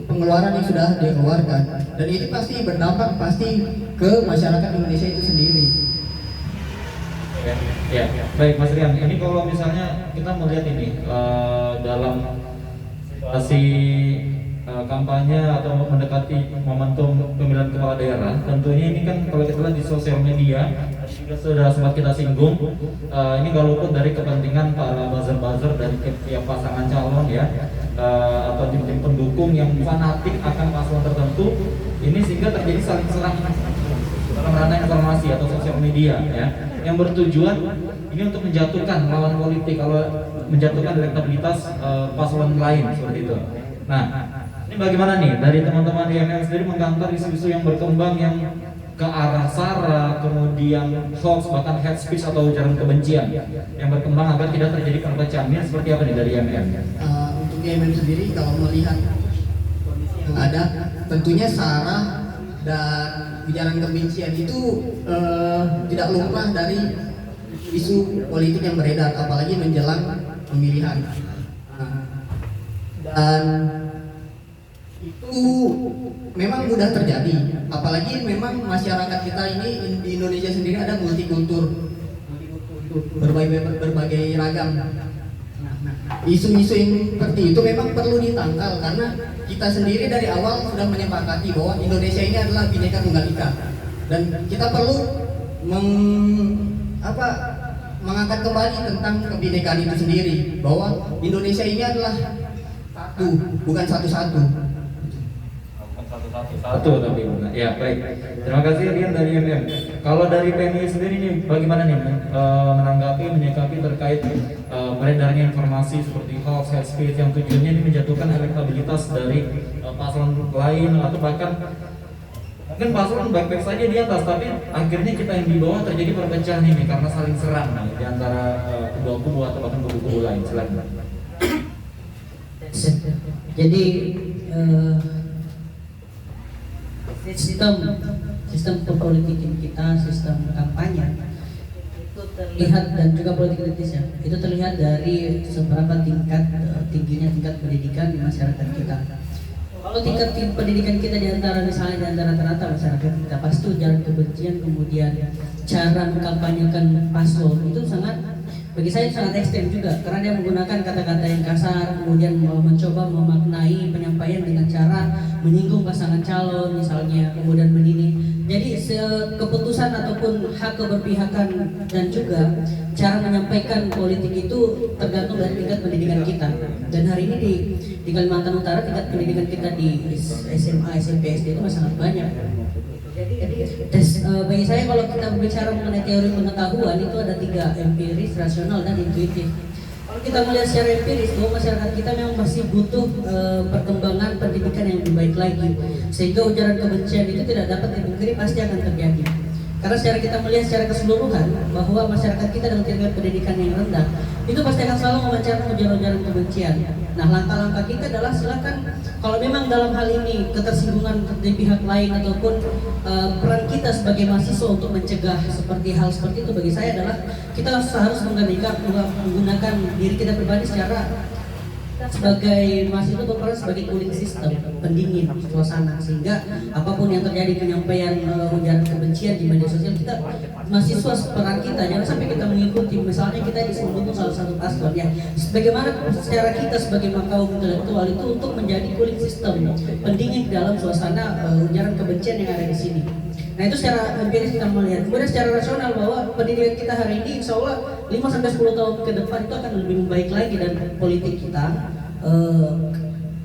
pengeluaran yang sudah dia keluarkan, dan ini pasti berdampak pasti ke masyarakat Indonesia itu sendiri. Ya, baik Mas Rian. Ini kalau misalnya kita melihat ini dalam situasi kampanye atau mendekati momentum pemilihan kepala daerah, tentunya ini kan kalau kita lihat di sosial media juga sudah sempat kita singgung, ini gak luput dari kepentingan para buzzer-buzzer dari tiap pasangan calon ya, atau tim-tim pendukung yang fanatik akan paslon tertentu, ini sehingga terjadi saling serang dalam ranah informasi atau sosial media ya, yang bertujuan ini untuk menjatuhkan lawan politik, kalau menjatuhkan elektabilitas paslon lain seperti itu. Nah, ini bagaimana nih dari teman-teman di IMM sendiri mengkantor isu-isu yang berkembang yang ke arah sara, kemudian hoax, bahkan hate speech atau ujaran kebencian yang berkembang agar tidak terjadi perpecahan, ini seperti apa nih dari IMM? Untuk IMM sendiri kalau melihat kondisi yang ada, tentunya sara dan ujaran kebencian itu tidak lumrah dari isu politik yang beredar, apalagi menjelang pemilihan. Dan itu memang mudah terjadi, apalagi memang masyarakat kita ini di Indonesia sendiri ada multikultur, berbagai ragam. isu-isu yang seperti itu memang perlu ditangkal, karena kita sendiri dari awal sudah menyepakati bahwa Indonesia ini adalah Bhinneka Tunggal Ika, dan kita perlu mengangkat kembali tentang kebinekaan itu sendiri, bahwa Indonesia ini adalah satu, bukan satu-satu. Satu tapi benar. Ya baik. Terima kasih Rian dari MM. Kalau dari PMI sendiri nih, bagaimana nih menanggapi, menyikapi terkait beredarnya informasi seperti hoax, hate speech yang tujuannya ini menjatuhkan elektabilitas dari paslon lain, atau bahkan mungkin paslon baik-baik saja di atas, tapi akhirnya kita yang di bawah terjadi perpecahan ini karena saling serang di antara kedua kubu atau bahkan kubu-kubu lain. Silakan. Jadi sistem perpolitikan kita, sistem kampanye itu terlihat, dan juga politik kritis ya, itu terlihat dari seberapa tingginya tingkat pendidikan di masyarakat kita. Kalau tingkat pendidikan kita di antara rata-rata masyarakat kita, pasti ujaran kebencian, kemudian cara mengkampanyekan paslon itu bagi saya sangat ekstrem juga, karena dia menggunakan kata-kata yang kasar, kemudian mencoba memaknai penyampaian dengan cara menyinggung pasangan calon misalnya, kemudian menini. Jadi keputusan ataupun hak keberpihakan dan juga cara menyampaikan politik itu tergantung dari tingkat pendidikan kita. Dan hari ini di Kalimantan Utara tingkat pendidikan kita di SMA, SMP, SD itu masih sangat banyak. Bagi saya kalau kita berbicara mengenai teori pengetahuan itu ada 3, empiris, rasional, dan intuitif. Kalau kita melihat secara empiris bahwa masyarakat kita memang masih butuh perkembangan pendidikan yang lebih baik lagi, sehingga ujaran kebencian itu tidak dapat dipungkiri, pasti akan terjadi. Karena secara kita melihat secara keseluruhan bahwa masyarakat kita dengan tingkat pendidikan yang rendah itu pasti akan selalu memancarkan ujaran-ujaran kebencian. Nah, langkah-langkah kita adalah silakan, kalau memang dalam hal ini ketersinggungan di pihak lain ataupun peran kita sebagai mahasiswa untuk mencegah seperti hal seperti itu, bagi saya adalah kita harus menggunakan diri kita pribadi sebagai mahasiswa berperan sebagai cooling system, pendingin suasana, sehingga apapun yang terjadi penyampaian ujaran kebencian di media sosial, kita mahasiswa peran kita jangan sampai kita mengikuti. Misalnya kita disebut salah satu paslon ya, bagaimana secara kita sebagai kaum intelektual itu untuk menjadi cooling system, pendingin dalam suasana ujaran kebencian yang ada di sini. Nah, itu secara empiris kita melihat. Kemudian secara rasional bahwa pendidikan kita hari ini insya Allah 5-10 tahun ke depan itu akan lebih baik lagi, dan politik kita,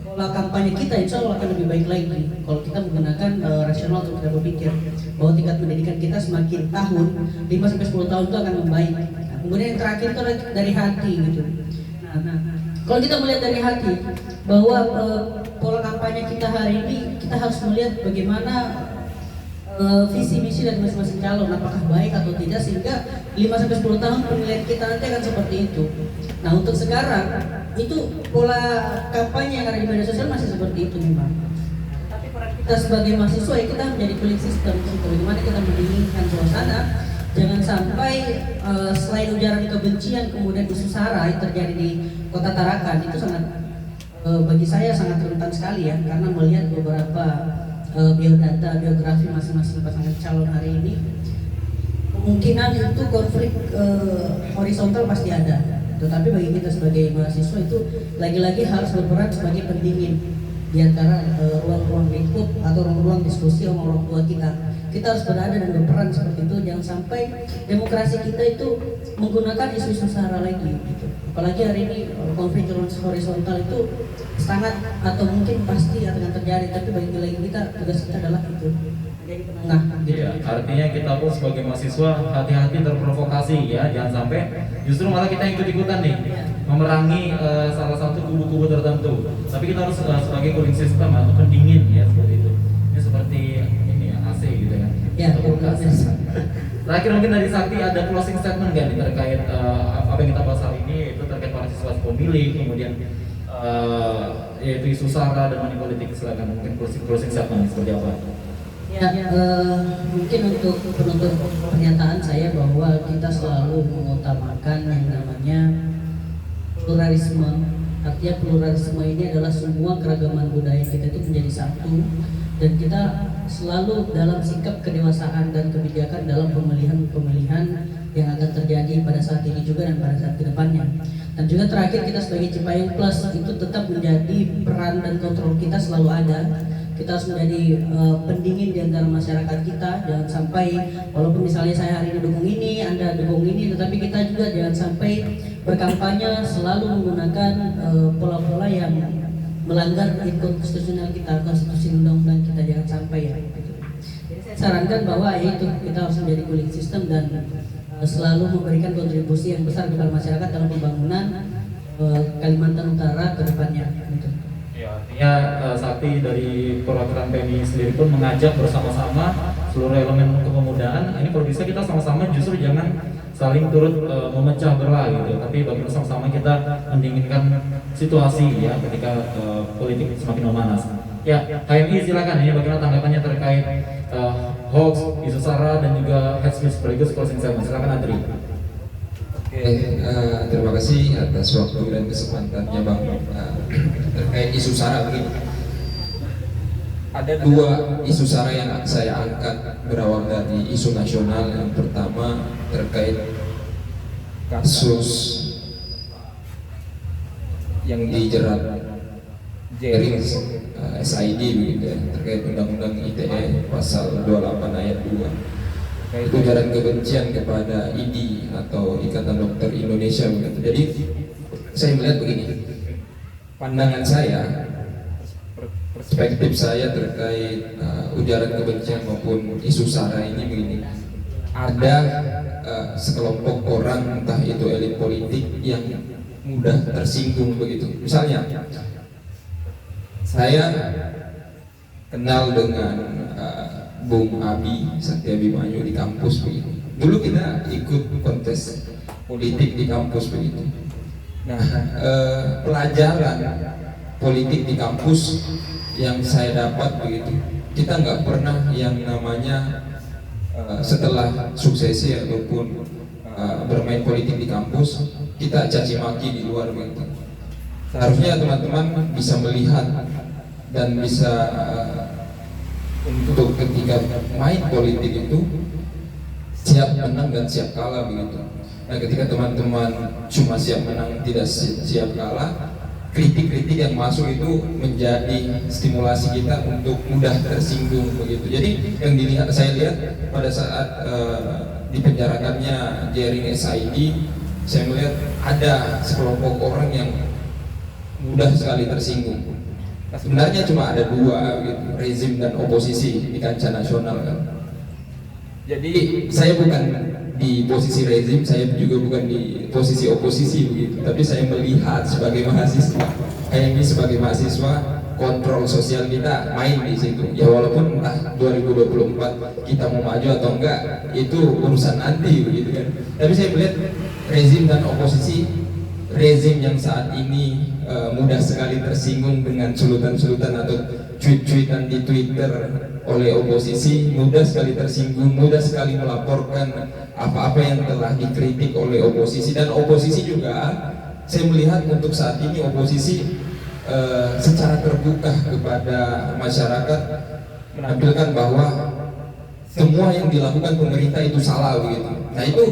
pola kampanye kita insya Allah akan lebih baik lagi kalau kita menggunakan rasional untuk kita berpikir bahwa tingkat pendidikan kita semakin tahun 5-10 tahun itu akan membaik. Nah, kemudian yang terakhir itu dari hati gitu. Nah, kalau kita melihat dari hati bahwa pola kampanye kita hari ini, kita harus melihat bagaimana visi misi dari masing-masing calon apakah baik atau tidak, sehingga 5-10 tahun penilaian kita nanti akan seperti itu. Nah, untuk sekarang itu pola kampanye yang ada di media sosial masih seperti itu memang. Tapi peran kita sebagai mahasiswa ya kita menjadi cooling system, bagaimana kita mendinginkan suasana, jangan sampai selain ujaran kebencian kemudian isu sara yang terjadi di Kota Tarakan itu sangat bagi saya sangat rentan sekali ya, karena melihat beberapa biodata, biografi masing-masing pasangan calon hari ini, kemungkinan itu konflik horizontal pasti ada. Tetapi bagi kita sebagai mahasiswa itu lagi-lagi harus berperan sebagai pendingin di antara ruang-ruang lingkup atau ruang-ruang diskusi orang tua kita. Kita harus berada dan berperan seperti itu, jangan sampai demokrasi kita itu menggunakan isu-isu sara lagi gitu. Apalagi hari ini konflik horizontal itu sangat atau mungkin pasti akan terjadi, tapi bagi kita tugas kita adalah itu menjadi penengah gitu. Ya, artinya kita pun sebagai mahasiswa hati-hati terprovokasi ya, jangan sampai justru malah kita ikut-ikutan nih memerangi salah satu kubu-kubu tertentu. Tapi kita harus sebagai cooling system atau pendingin ya, seperti itu. Ini seperti ini ya, AC gitu ya. Ya, Terakhir mungkin dari Sakti ada closing statement kan terkait apa yang kita bahas hari ini, itu terkait partisipasi pemilih, kemudian yaitu isu sara dan money politik. Silakan mungkin closing statement seperti apa? Ya, mungkin untuk penutup pernyataan saya bahwa kita selalu mengutamakan yang namanya pluralisme. Artinya pluralisme ini adalah semua keragaman budaya kita itu menjadi satu, dan kita selalu dalam sikap kedewasaan dan kebijakan dalam pemilihan-pemilihan yang akan terjadi pada saat ini juga dan pada saat kedepannya. Dan juga terakhir, kita sebagai Cipayung Plus itu tetap menjadi peran dan kontrol kita selalu ada. Kita harus menjadi pendingin di antara masyarakat kita. Jangan sampai walaupun misalnya saya hari ini dukung ini, Anda dukung ini, tetapi kita juga jangan sampai berkampanye selalu menggunakan pola-pola yang melanggar konstitusional kita, konstitusi undang-undang kita, jangan sampai ya. Jadi saya sarankan bahwa ya itu, kita harus menjadi cooling system dan selalu memberikan kontribusi yang besar kepada masyarakat dalam pembangunan Kalimantan Utara ke depannya. Gitu. Ya, artinya Sakti dari perwakilan PMI sendiri pun mengajak bersama-sama seluruh elemen kepemudaan. Ini kalau bisa kita sama-sama justru jangan saling turut memecah belah gitu, tapi bagaimana sama-sama kita mendinginkan situasi ya ketika politik semakin memanas. Ya, HMI silakan, ini bagaimana tanggapannya terkait hoax, isu sara dan juga hate speech sekaligus closing statement. Silakan Adri. Terima kasih atas waktu dan kesempatannya Bang. Terkait isu sara begini, ada dua isu sara yang saya angkat berawal dari isu nasional. Yang pertama terkait kasus yang dijerat jaring SID begitu ya, terkait Undang-Undang ITE pasal 28 ayat 2. Itu ujaran kebencian kepada IDI atau Ikatan Dokter Indonesia begitu. Jadi saya melihat begini, pandangan saya, perspektif saya terkait ujaran kebencian maupun isu sara ini begini. Ada sekelompok orang, entah itu elit politik, yang mudah tersinggung begitu. Misalnya saya kenal dengan Bung Abi Satya Abimanyu di kampus begitu. Dulu kita ikut kontes politik di kampus begitu. Nah, pelajaran politik di kampus yang saya dapat begitu, kita nggak pernah yang namanya setelah suksesi ataupun bermain politik di kampus kita caci maki di luar begitu. Seharusnya teman-teman bisa melihat dan bisa untuk ketika main politik itu siap menang dan siap kalah begitu. Nah, ketika teman-teman cuma siap menang tidak siap kalah, kritik-kritik yang masuk itu menjadi stimulasi kita untuk mudah tersinggung begitu. Jadi yang saya lihat pada saat dipenjarakannya jaring SID, saya melihat ada sekelompok orang yang mudah sekali tersinggung. Sebenarnya cuma ada dua gitu, rezim dan oposisi di kancah nasional kan. Jadi saya bukan di posisi rezim, saya juga bukan di posisi oposisi begitu. Tapi saya melihat sebagai mahasiswa, ini sebagai mahasiswa, kontrol sosial kita main di situ. Ya walaupun entah 2024 kita mau maju atau enggak, itu urusan nanti begitu kan. Tapi saya melihat rezim dan oposisi, rezim yang saat ini mudah sekali tersinggung dengan sulutan-sulutan atau tweet-tweetan di Twitter oleh oposisi, mudah sekali tersinggung, mudah sekali melaporkan apa-apa yang telah dikritik oleh oposisi. Dan oposisi juga, saya melihat untuk saat ini oposisi secara terbuka kepada masyarakat menampilkan bahwa semua yang dilakukan pemerintah itu salah begitu. Nah itu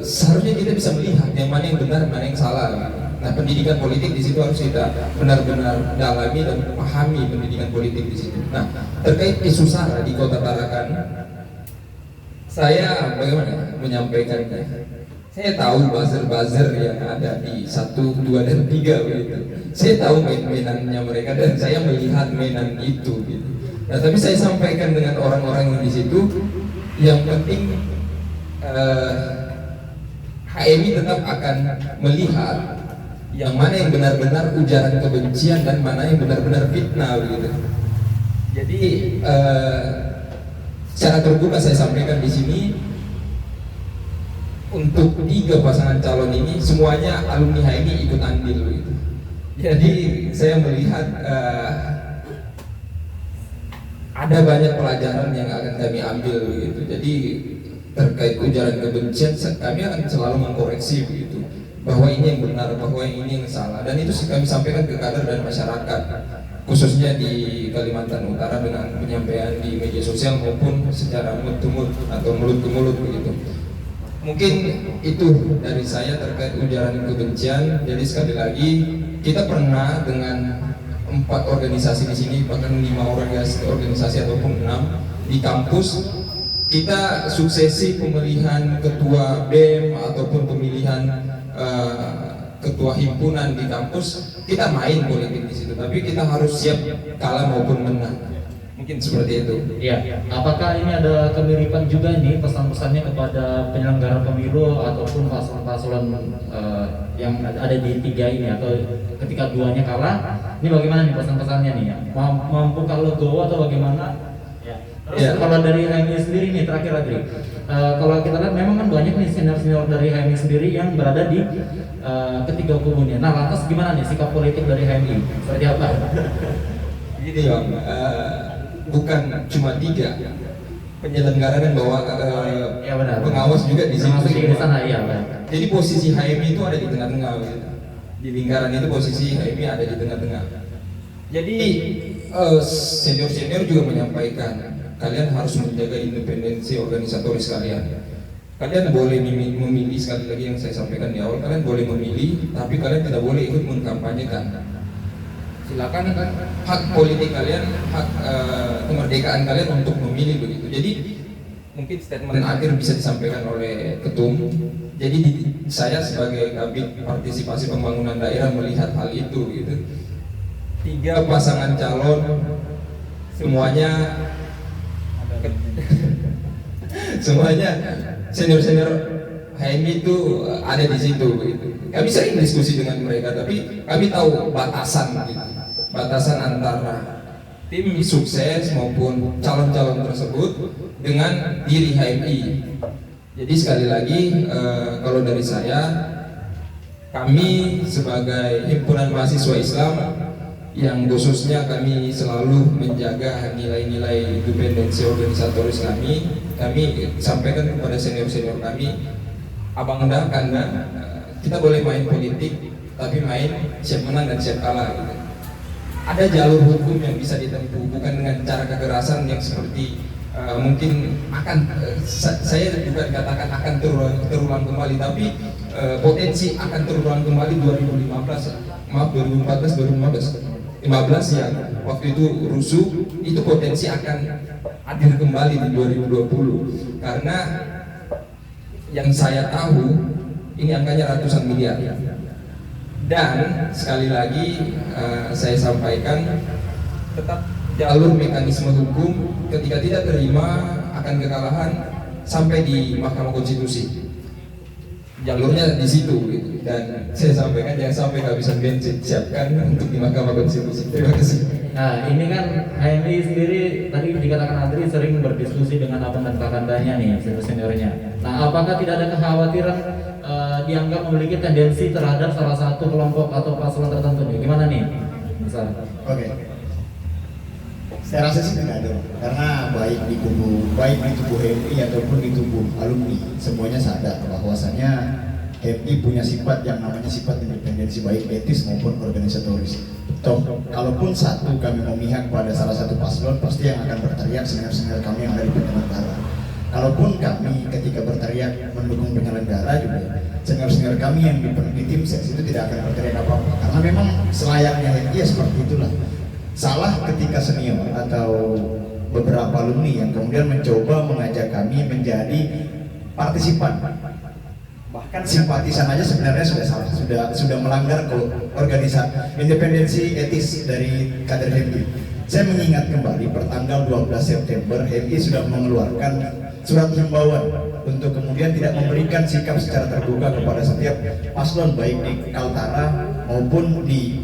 seharusnya kita bisa melihat yang mana yang benar, mana yang salah. Nah, pendidikan politik di situ harus kita benar-benar dalami dan pahami pendidikan politik di situ. Nah, terkait isu sara di Kota Tarakan, saya bagaimana menyampaikannya? Saya tahu buzzer-buzzer yang ada di 1, 2, dan 3 begitu. Saya tahu main-mainannya mereka dan saya melihat mainan itu gitu. Nah, tapi saya sampaikan dengan orang-orang yang di situ, yang penting HMI tetap akan melihat yang mana yang benar-benar ujaran kebencian dan mana yang benar-benar fitnah begitu. Jadi secara terbuka saya sampaikan di sini, untuk 3 pasangan calon ini semuanya alumni HMI ikut andil begitu. Jadi saya melihat ada banyak pelajaran yang akan kami ambil begitu. Jadi terkait ujaran kebencian kami akan selalu mengkoreksi begitu, bahwa ini yang benar, bahwa ini yang salah, dan itu kami sampaikan ke kader dan masyarakat, khususnya di Kalimantan Utara dengan penyampaian di media sosial maupun secara mulut ke mulut atau mulut ke mulut begitu. Mungkin itu dari saya terkait ujaran kebencian. Jadi sekali lagi kita pernah dengan 4 organisasi di sini, bahkan 5 organisasi ataupun 6 di kampus, kita suksesi pemilihan ketua BEM ataupun pemilihan ketua himpunan di kampus. Kita main politik di situ, tapi kita harus siap kalah maupun menang. Mungkin seperti itu. Iya. Apakah ini ada kemiripan juga nih pesan-pesannya kepada penyelenggara pemilu ataupun paslon-paslon yang ada di 3 ini, atau ketika 2-nya kalah, ini bagaimana nih pesan-pesannya nih ya? Mampu kalau go atau bagaimana? Terus kalau dari HMI sendiri nih terakhir lagi, kalau kita lihat memang kan banyak nih senior-senior dari HMI sendiri yang berada di ketiga kubunya. Nah, lantas gimana nih sikap politik dari HMI? Seperti apa? Gini Bang, bukan cuma 3 penyelenggara dan bawa ya benar. pengawas juga di situ. Termasuk di sana, iya. Jadi posisi HMI itu ada di tengah-tengah. Di lingkaran itu posisi HMI ada di tengah-tengah. Jadi senior-senior juga menyampaikan, kalian harus menjaga independensi organisatoris kalian. Kalian boleh memilih, sekali lagi yang saya sampaikan di awal, kalian boleh memilih, tapi kalian tidak boleh ikut mengkampanyekan. Silakan, hak politik kalian, hak kemerdekaan kalian untuk memilih begitu. Jadi mungkin statement akhir bisa disampaikan oleh ketum. Jadi saya sebagai Kabid Partisipasi Pembangunan Daerah melihat hal itu gitu. 3 pasangan calon semuanya senior-senior HMI itu ada di situ gitu. Kami sering diskusi dengan mereka, tapi kami tahu batasan gitu. Batasan antara tim sukses maupun calon-calon tersebut dengan diri HMI. Jadi sekali lagi kalau dari saya, kami sebagai himpunan mahasiswa Islam yang khususnya kami selalu menjaga nilai-nilai independensi organisatoris kami sampaikan kepada senior-senior kami, abang dah karena kita boleh main politik, tapi main siap menang dan siap kalah gitu. Ada jalur hukum yang bisa ditempuh, bukan dengan cara kekerasan yang seperti mungkin akan saya bukan katakan akan terulang kembali, tapi potensi akan terulang kembali 2015 yang waktu itu rusuh, itu potensi akan hadir kembali di 2020, karena yang saya tahu ini angkanya ratusan miliar. Dan sekali lagi saya sampaikan, tetap jalur mekanisme hukum, ketika tidak terima akan kekalahan sampai di Mahkamah Konstitusi. Jalurnya di situ gitu. Dan saya sampaikan jangan sampai kehabisan bensin, siapkan untuk di Mahkamah Konstitusi. Terima kasih. Nah, ini kan HMI sendiri tadi dikatakan Andri sering berdiskusi dengan abang dan kakandanya nih, senior-seniornya. Nah, apakah tidak ada kekhawatiran dianggap memiliki tendensi terhadap salah satu kelompok atau paslon tertentu nih? Gimana nih? Misal. Oke. Saya rasa sih tidak ada, karena baik di tubuh HMI ataupun di tubuh alumni, semuanya sadar bahwasanya HMI punya sifat yang namanya sifat independensi, baik etis maupun organisatoris. Toh, kalaupun kami memihak pada salah satu paslon, pasti yang akan berteriak senior-senior kami yang ada di penyelenggara. Kalaupun kami ketika berteriak mendukung penyelenggara juga, senior-senior kami yang di tim ses itu tidak akan berteriak apa-apa, karena memang selayaknya HMI ya seperti itulah. Salah ketika senior atau beberapa alumni yang kemudian mencoba mengajak kami menjadi partisipan, bahkan simpatisan aja sebenarnya sudah salah, sudah melanggar organisasi independensi etis dari kader HMI. Saya mengingat kembali pertanggal 12 September HMI sudah mengeluarkan surat himbauan untuk kemudian tidak memberikan sikap secara terbuka kepada setiap paslon, baik di Kaltara maupun di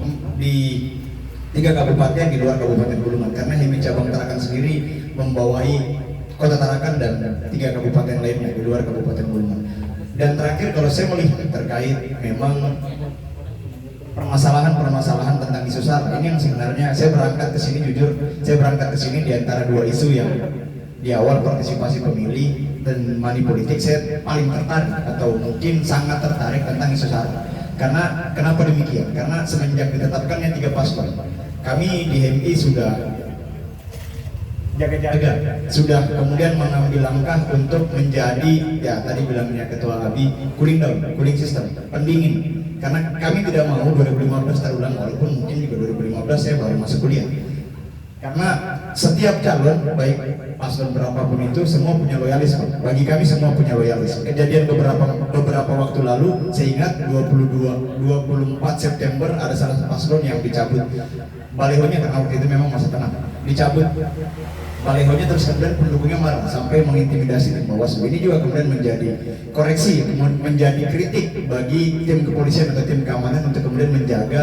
3 kabupaten di luar Kabupaten Bulungan, karena HMI cabang Tarakan sendiri membawai Kota Tarakan dan 3 kabupaten lainnya di luar Kabupaten Bulungan. Dan terakhir, kalau saya melihat terkait memang permasalahan tentang isu SAR ini, yang sebenarnya saya berangkat ke sini, jujur saya berangkat ke sini di antara 2 isu yang di awal partisipasi pemilih dan money politik, saya paling tertarik atau mungkin sangat tertarik tentang isu SAR. Karena kenapa demikian? Karena semenjak ditetapkannya 3 paslon, kami di HMI sudah jaga-jaga, sudah kemudian mengambil langkah untuk menjadi, ya tadi bilangnya Ketua Abi, cooling down, cooling system, pendingin. Karena kami tidak mau 2015 terulang, walaupun mungkin juga 2015 saya baru masuk kuliah. Karena setiap calon, baik paslon berapapun itu, semua punya loyalis. Bagi kami semua punya loyalis. Kejadian beberapa waktu lalu, saya ingat 24 September ada salah satu paslon yang dicabut balihonya, karena waktu itu memang masa tenang, dicabut balihonya, terus kemudian pendukungnya marah sampai mengintimidasi tim Bawaslu. Ini juga kemudian menjadi koreksi, menjadi kritik bagi tim kepolisian atau tim keamanan untuk kemudian menjaga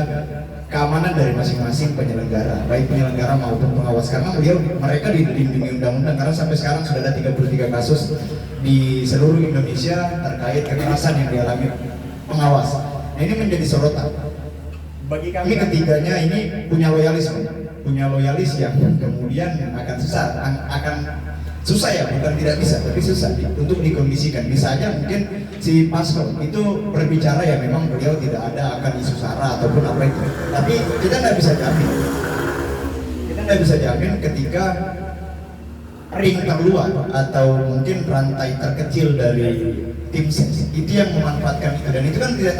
keamanan dari masing-masing penyelenggara, baik penyelenggara maupun pengawas, karena mereka dilindungi undang-undang. Karena sampai sekarang sudah ada 33 kasus di seluruh Indonesia terkait kekerasan yang dialami pengawas. Nah, ini menjadi sorotan bagi kami. Ketiganya ini punya loyalis yang kemudian akan susah ya, bukan tidak bisa, tapi susah untuk dikondisikan. Bisa aja mungkin si paslon itu berbicara ya memang beliau tidak ada akan isu sara ataupun apa itu, tapi kita nggak bisa jamin ketika ring terluar atau mungkin rantai terkecil dari tim ses itu yang memanfaatkan itu, dan itu kan tidak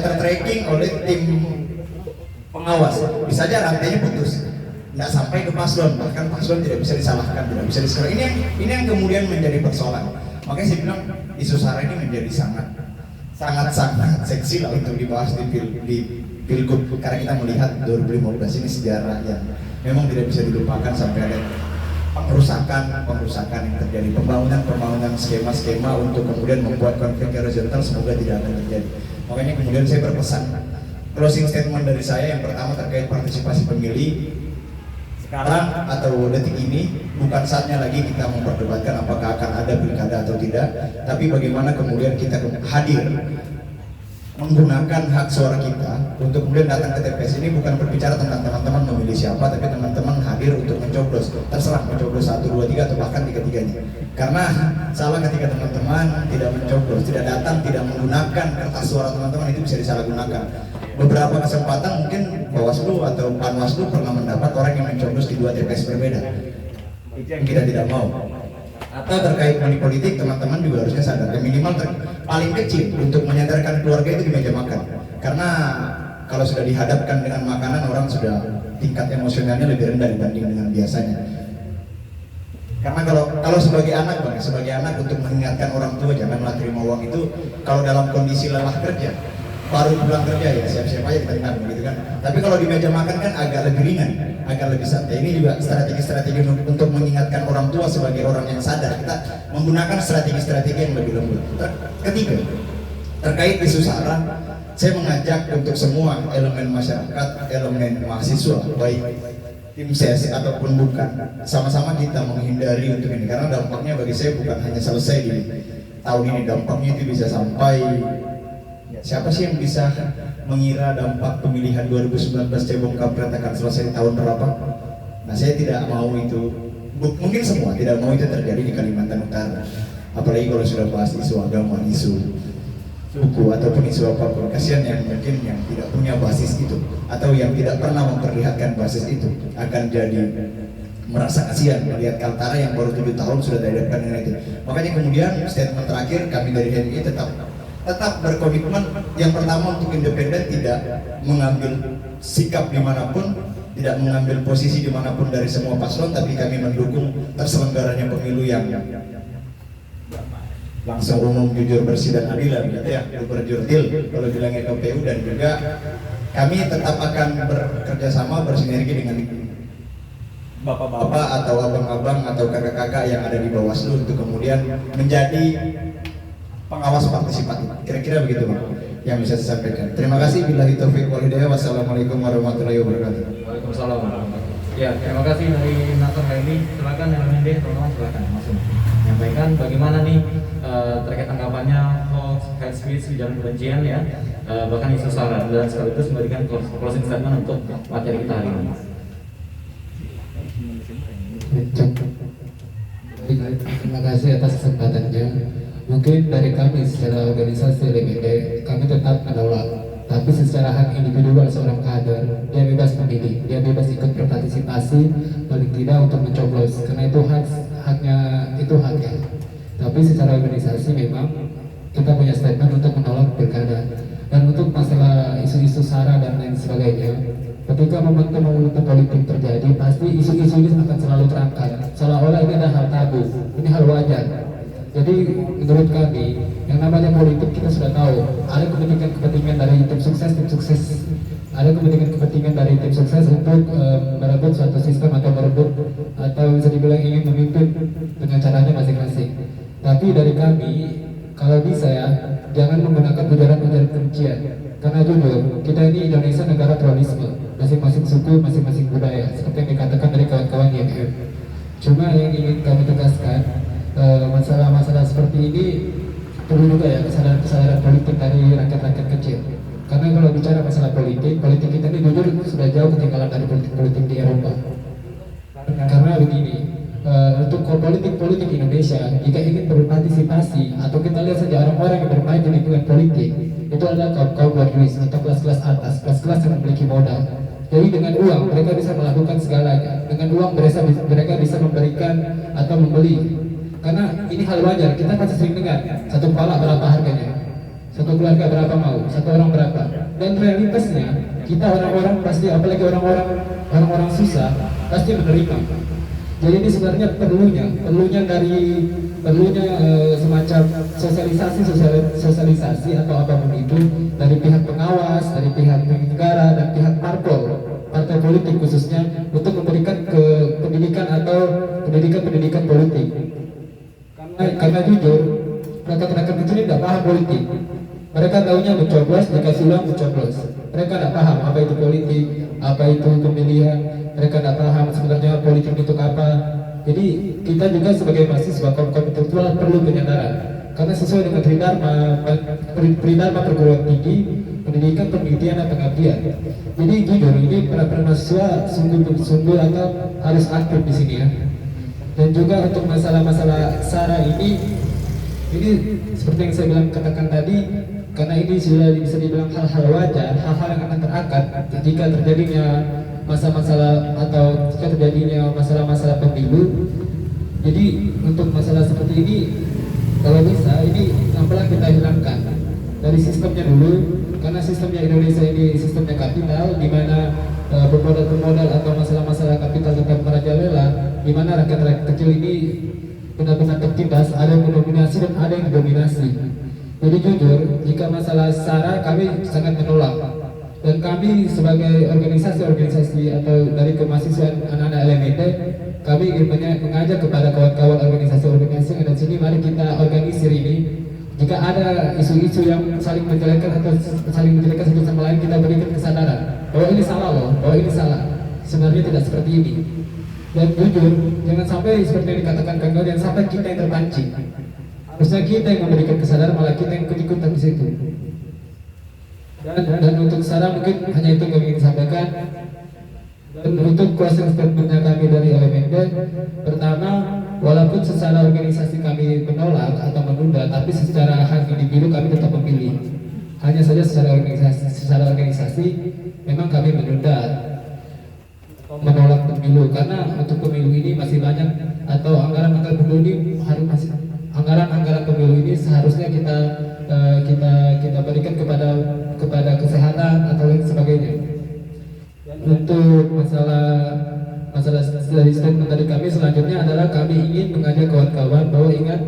tertracking oleh tim pengawas. Bisa aja rantainya putus, nggak sampai ke paslon, bahkan paslon tidak bisa disalahkan, tidak bisa disekarang. Ini yang kemudian menjadi persoalan. Makanya saya bilang isu sara ini menjadi sangat seksi lah untuk dibahas di Pilgub, karena kita melihat 2015 ini sejarah yang memang tidak bisa dilupakan, sampai ada pengrusakan yang terjadi, pembangunan skema untuk kemudian membuat konflik horizontal, semoga tidak akan terjadi. Makanya kemudian saya berpesan, closing statement dari saya yang pertama terkait partisipasi pemilih. Sekarang atau detik ini bukan saatnya lagi kita memperdebatkan apakah akan ada pilkada atau tidak, tapi bagaimana kemudian kita hadir menggunakan hak suara kita untuk kemudian datang ke TPS. Ini bukan berbicara tentang teman-teman memilih siapa, tapi teman-teman hadir untuk mencoblos, terserah mencoblos 1, 2, 3 atau bahkan 3-3-nya. Karena salah ketika teman-teman tidak mencoblos, tidak datang, tidak menggunakan kertas suara teman-teman, itu bisa disalahgunakan. Beberapa kesempatan mungkin Bawaslu atau Panwaslu pernah mendapat orang yang mencoblos di 2 TPS berbeda. Itu yang kita tidak mau. Atau terkait money politik, teman-teman juga harusnya sadar, minimal paling kecil untuk menyadarkan keluarga itu di meja makan. Karena kalau sudah dihadapkan dengan makanan, orang sudah tingkat emosionalnya lebih rendah dibanding dengan biasanya. Karena kalau sebagai anak untuk mengingatkan orang tua janganlah terima uang itu kalau dalam kondisi lelah kerja, baru pulang kerja ya siap-siap aja kita dengar gitu kan. Tapi kalau di meja makan kan agak lebih ringan, agak lebih santai. Ini juga strategi untuk mengingatkan orang tua sebagai orang yang sadar. Kita menggunakan strategi-strategi yang lebih lembut. Ketiga, terkait isu sara, saya mengajak untuk semua elemen masyarakat, elemen mahasiswa, baik tim ses ataupun bukan, sama-sama kita menghindari untuk ini, karena dampaknya bagi saya bukan hanya selesai di tahun ini, dampaknya itu bisa sampai, siapa sih yang bisa mengira dampak pemilihan 2019 Cebong Kampret akan selesai di tahun berapa? Nah, saya tidak mau itu, mungkin semua tidak mau itu terjadi di Kalimantan Utara, apalagi kalau sudah bahas isu agama, isu suku ataupun isu apapun. Kasihan yang mungkin yang tidak punya basis itu atau yang tidak pernah memperlihatkan basis itu akan jadi merasa kasihan melihat Kaltara yang baru 7 tahun sudah dihadapkan dengan itu. Makanya kemudian statement terakhir kami dari HMI tetap berkomitmen, yang pertama untuk independen, tidak mengambil sikap dimanapun, tidak mengambil posisi dimanapun dari semua paslon, tapi kami mendukung terselenggaranya pemilu yang langsung, umum, jujur, bersih dan adil, gitu ya, berjurtil kalau bilangnya KPU. Dan juga kami tetap akan bekerja sama, bersinergi dengan bapak-bapak atau abang-abang atau kakak-kakak yang ada di Bawaslu untuk kemudian menjadi pengawas partisipatif. Kira-kira begitu Pak yang bisa saya sampaikan. Terima kasih. Billahi taufiq wal hidayah. Wassalamualaikum warahmatullahi wabarakatuh. Waalaikumsalam warahmatullahi wabarakatuh. Ya, terima kasih dari Nator ini. Silakan yang lain deh, teman-teman, silakan langsung menyampaikan bagaimana nih terkait tanggapannya hoax, hate speech, ujaran kebencian ya, bahkan isu sara, dan sekaligus memberikan closing statement untuk materi kita hari ini. Terima kasih atas kesempatannya. Mungkin dari kami secara organisasi LMND, kami tetap menolak tapi secara hak individual seorang kader dia bebas memilih, dia bebas ikut berpartisipasi paling tidak untuk mencoblos karena itu haknya. Tapi secara organisasi memang kita punya statement untuk menolak pilkada. Dan untuk masalah isu-isu SARA dan lain sebagainya, ketika momentum politik terjadi, pasti isu-isu ini akan selalu terangkat seolah-olah ini adalah hal tabu, ini hal wajar. Jadi menurut kami, yang namanya politik kita sudah tahu ada kepentingan dari tim sukses, ada kepentingan dari tim sukses untuk merebut suatu sistem atau bisa dibilang ingin memimpin dengan caranya masing-masing. Tapi dari kami, kalau bisa ya, jangan menggunakan ujaran-ujaran kebencian. Karena jujur, kita ini Indonesia negara pluralisme, masing-masing suku, masing-masing budaya, seperti yang dikatakan dari kawan-kawan YMM. Cuma yang ingin kami tegaskan, masalah-masalah seperti ini perlu juga ya kesadaran politik dari rakyat-rakyat kecil. Karena kalau bicara masalah politik kita ini jujur sudah jauh ketinggalan dari politik di Eropa. Karena begini, untuk politik Indonesia, jika ingin berpartisipasi atau kita lihat saja orang-orang yang bermain di lingkungan politik, itu adalah kaum borjuis atau kelas-kelas atas, kelas-kelas yang memiliki modal. Jadi dengan uang mereka bisa melakukan segalanya. Dengan uang mereka bisa memberikan atau membeli. Karena ini hal wajar, kita pasti sering dengar satu kepala berapa harganya, satu keluarga berapa mau, satu orang berapa. Dan realitasnya kita orang-orang pasti, apalagi orang-orang susah pasti menerima. Jadi ini sebenarnya perlunya semacam sosialisasi atau apapun itu dari pihak pengawas, dari pihak negara dan pihak partai politik khususnya untuk memberikan pendidikan politik. Karena jujur, rakyat-rakyat kecil ini tidak paham politik. Mereka tahunya mencoblos, dikasih uang mencoblos. Mereka tidak paham apa itu politik, apa itu pemilihan. Mereka tidak paham sebenarnya politik itu apa. Jadi kita juga sebagai mahasiswa kaum intelektual perlu penyadaran. Karena sesuai dengan Tridharma perguruan tinggi, pendidikan, penelitian, dan pengabdian. Jadi jujur, ini para mahasiswa sungguh atau harus aktif di sini ya. Dan juga untuk masalah-masalah SARA ini seperti yang saya katakan tadi, karena ini sudah bisa dibilang hal-hal wajar, hal-hal yang akan terangkat jika terjadinya masalah pemilu. Jadi untuk masalah seperti ini, kalau bisa ini apalah kita hilangkan dari sistemnya dulu, karena sistemnya Indonesia ini sistemnya kapital, di mana pemodal atau masalah-masalah kapital tetap merajalela, di mana rakyat-rakyat kecil ini benar-benar tertindas, ada yang mendominasi dan ada yang didominasi. Jadi jujur, jika masalah SARA kami sangat menolak. Dan kami sebagai organisasi atau dari kemahasiswaan anak-anak LMIT, kami ingin mengajak kepada kawan-kawan organisasi yang ada di sini, mari kita organisir ini. Jika ada isu-isu yang saling menjelekkan satu sama lain, kita berikan kesadaran bahwa ini salah loh, bahwa ini salah. Sebenarnya tidak seperti ini. Dan jujur, jangan sampai seperti yang dikatakan Kang Gaul, jangan sampai kita yang terpancing. Harusnya kita yang memberikan kesadaran, malah kita yang ikut-ikutan di situ. Dan untuk SARA mungkin hanya itu yang ingin sampaikan. Dan untuk closing statementnya kami dari LMND, pertama, walaupun secara organisasi kami menolak atau menunda, tapi secara hak individu kami tetap memilih. Hanya saja secara organisasi memang kami menunda atau menolak pemilu, karena untuk pemilu ini masih banyak, atau anggaran pemilu ini anggaran pemilu ini seharusnya kita berikan kepada kesehatan atau lain sebagainya. Untuk masalah dari statement dari kami selanjutnya adalah kami ingin mengajak kawan-kawan bahwa ingat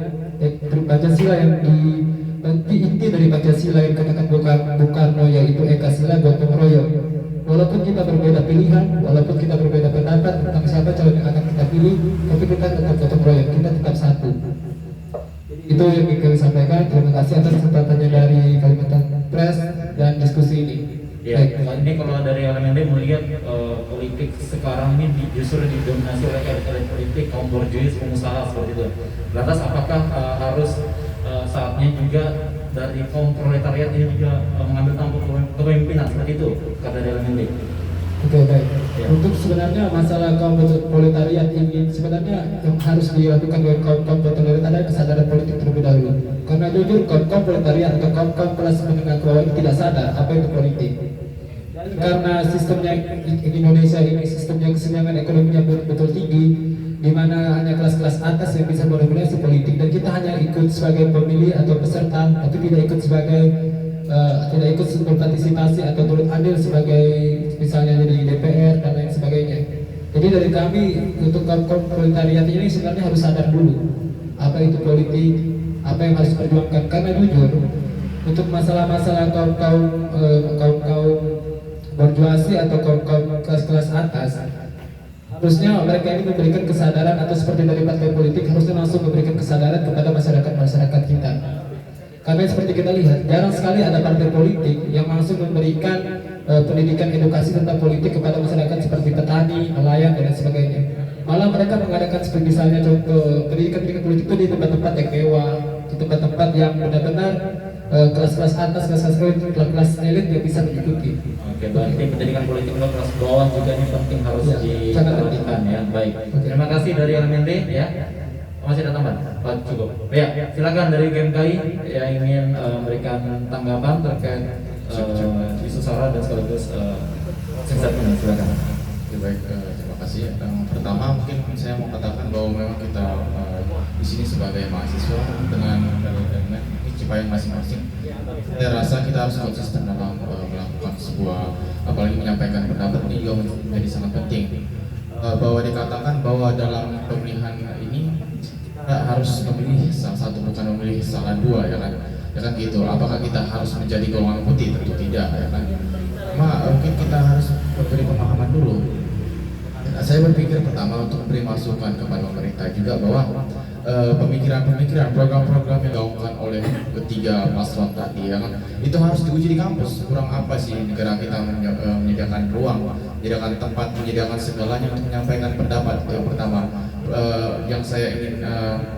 Pancasila yang inti dari Pancasila yang dikatakan Bung Karno, yaitu Eka Sila Gotong Royong. Walaupun kita berbeda pilihan, walaupun kita berbeda pendapat tentang siapa calon yang akan kita pilih, tapi kita tetap gotong royong, kita tetap satu. Itu yang ingin kami sampaikan. Terima kasih atas kesempatannya dari Kalimantan Press dan diskusi ini. Ya, ini kalau dari LMND melihat politik sekarang ini justru didominasi oleh elit politik, kaum borjuis, pengusaha seperti itu. Lantas apakah harus saatnya juga dari kaum proletariat ini juga mengambil tampuk kepemimpinan seperti itu, kata dari LMND? Oke, baik. Ya. Untuk sebenarnya masalah kaum proletariat ini sebenarnya yang harus dilakukan oleh kaum proletariat adalah kesadaran politik terlebih dahulu. Karena jujur kaum proletariat atau kaum kelas menengah ke bawah ini tidak sadar apa itu politik. Karena sistemnya Indonesia ini sistemnya kesenjangan ekonominya betul tinggi, di mana hanya kelas-kelas atas yang bisa berdominasi politik dan kita hanya ikut sebagai pemilih atau peserta, tapi tidak ikut sebagai tidak ikut berpartisipasi atau turut andil sebagai misalnya jadi DPR dan lain sebagainya. Jadi dari kami untuk kaum proletariat ini sebenarnya harus sadar dulu apa itu politik, apa yang harus diperjuangkan. Karena jujur untuk masalah-masalah kaum borjuasi atau kaum kelas-kelas atas, harusnya mereka ini memberikan kesadaran atau seperti dari partai politik harusnya langsung memberikan kesadaran kepada masyarakat kita. Karena seperti kita lihat, jarang sekali ada partai politik yang langsung memberikan pendidikan edukasi tentang politik kepada masyarakat seperti petani, nelayan, dan sebagainya. Malah mereka mengadakan seperti misalnya contoh pendidikan politik itu di tempat-tempat yang mewah, di tempat-tempat yang benar-benar kelas-kelas atas, kelas elit yang bisa mengikuti. Oke, berarti pendidikan politik untuk kelas bawah juga ini penting harus Ya, diperhatikan ya. Baik. Terima kasih dari LMND ya. Masih ada tambahan? Pak, cukup. Ya, silakan dari GMKI yang ingin memberikan tanggapan terkait isu SARA dan sekaligus statement. Silakan. Oke, baik, terima kasih. Pertama mungkin saya mau katakan bahwa memang kita di sini sebagai mahasiswa dengan Cipayung masing-masing, saya rasa kita harus konsisten dalam melakukan sebuah, apalagi menyampaikan pendapat ini juga menjadi sangat penting. Bahwa dikatakan bahwa dalam pemilihan ini kita harus memilih salah satu, bukan memilih salah dua, ya kan gitu. Apakah kita harus menjadi golongan putih? Tentu tidak, ya kan. Mungkin kita harus memberi pemahaman dulu. Saya berpikir pertama untuk memberi masukan kepada pemerintah juga bahwa pemikiran-pemikiran, program-program yang dilakukan oleh ketiga paslon tadi, ya kan, itu harus diuji di kampus. Kurang apa sih negara kita menyediakan ruang, menyediakan tempat, menyediakan segalanya untuk menyampaikan pendapat. Yang pertama, yang saya ingin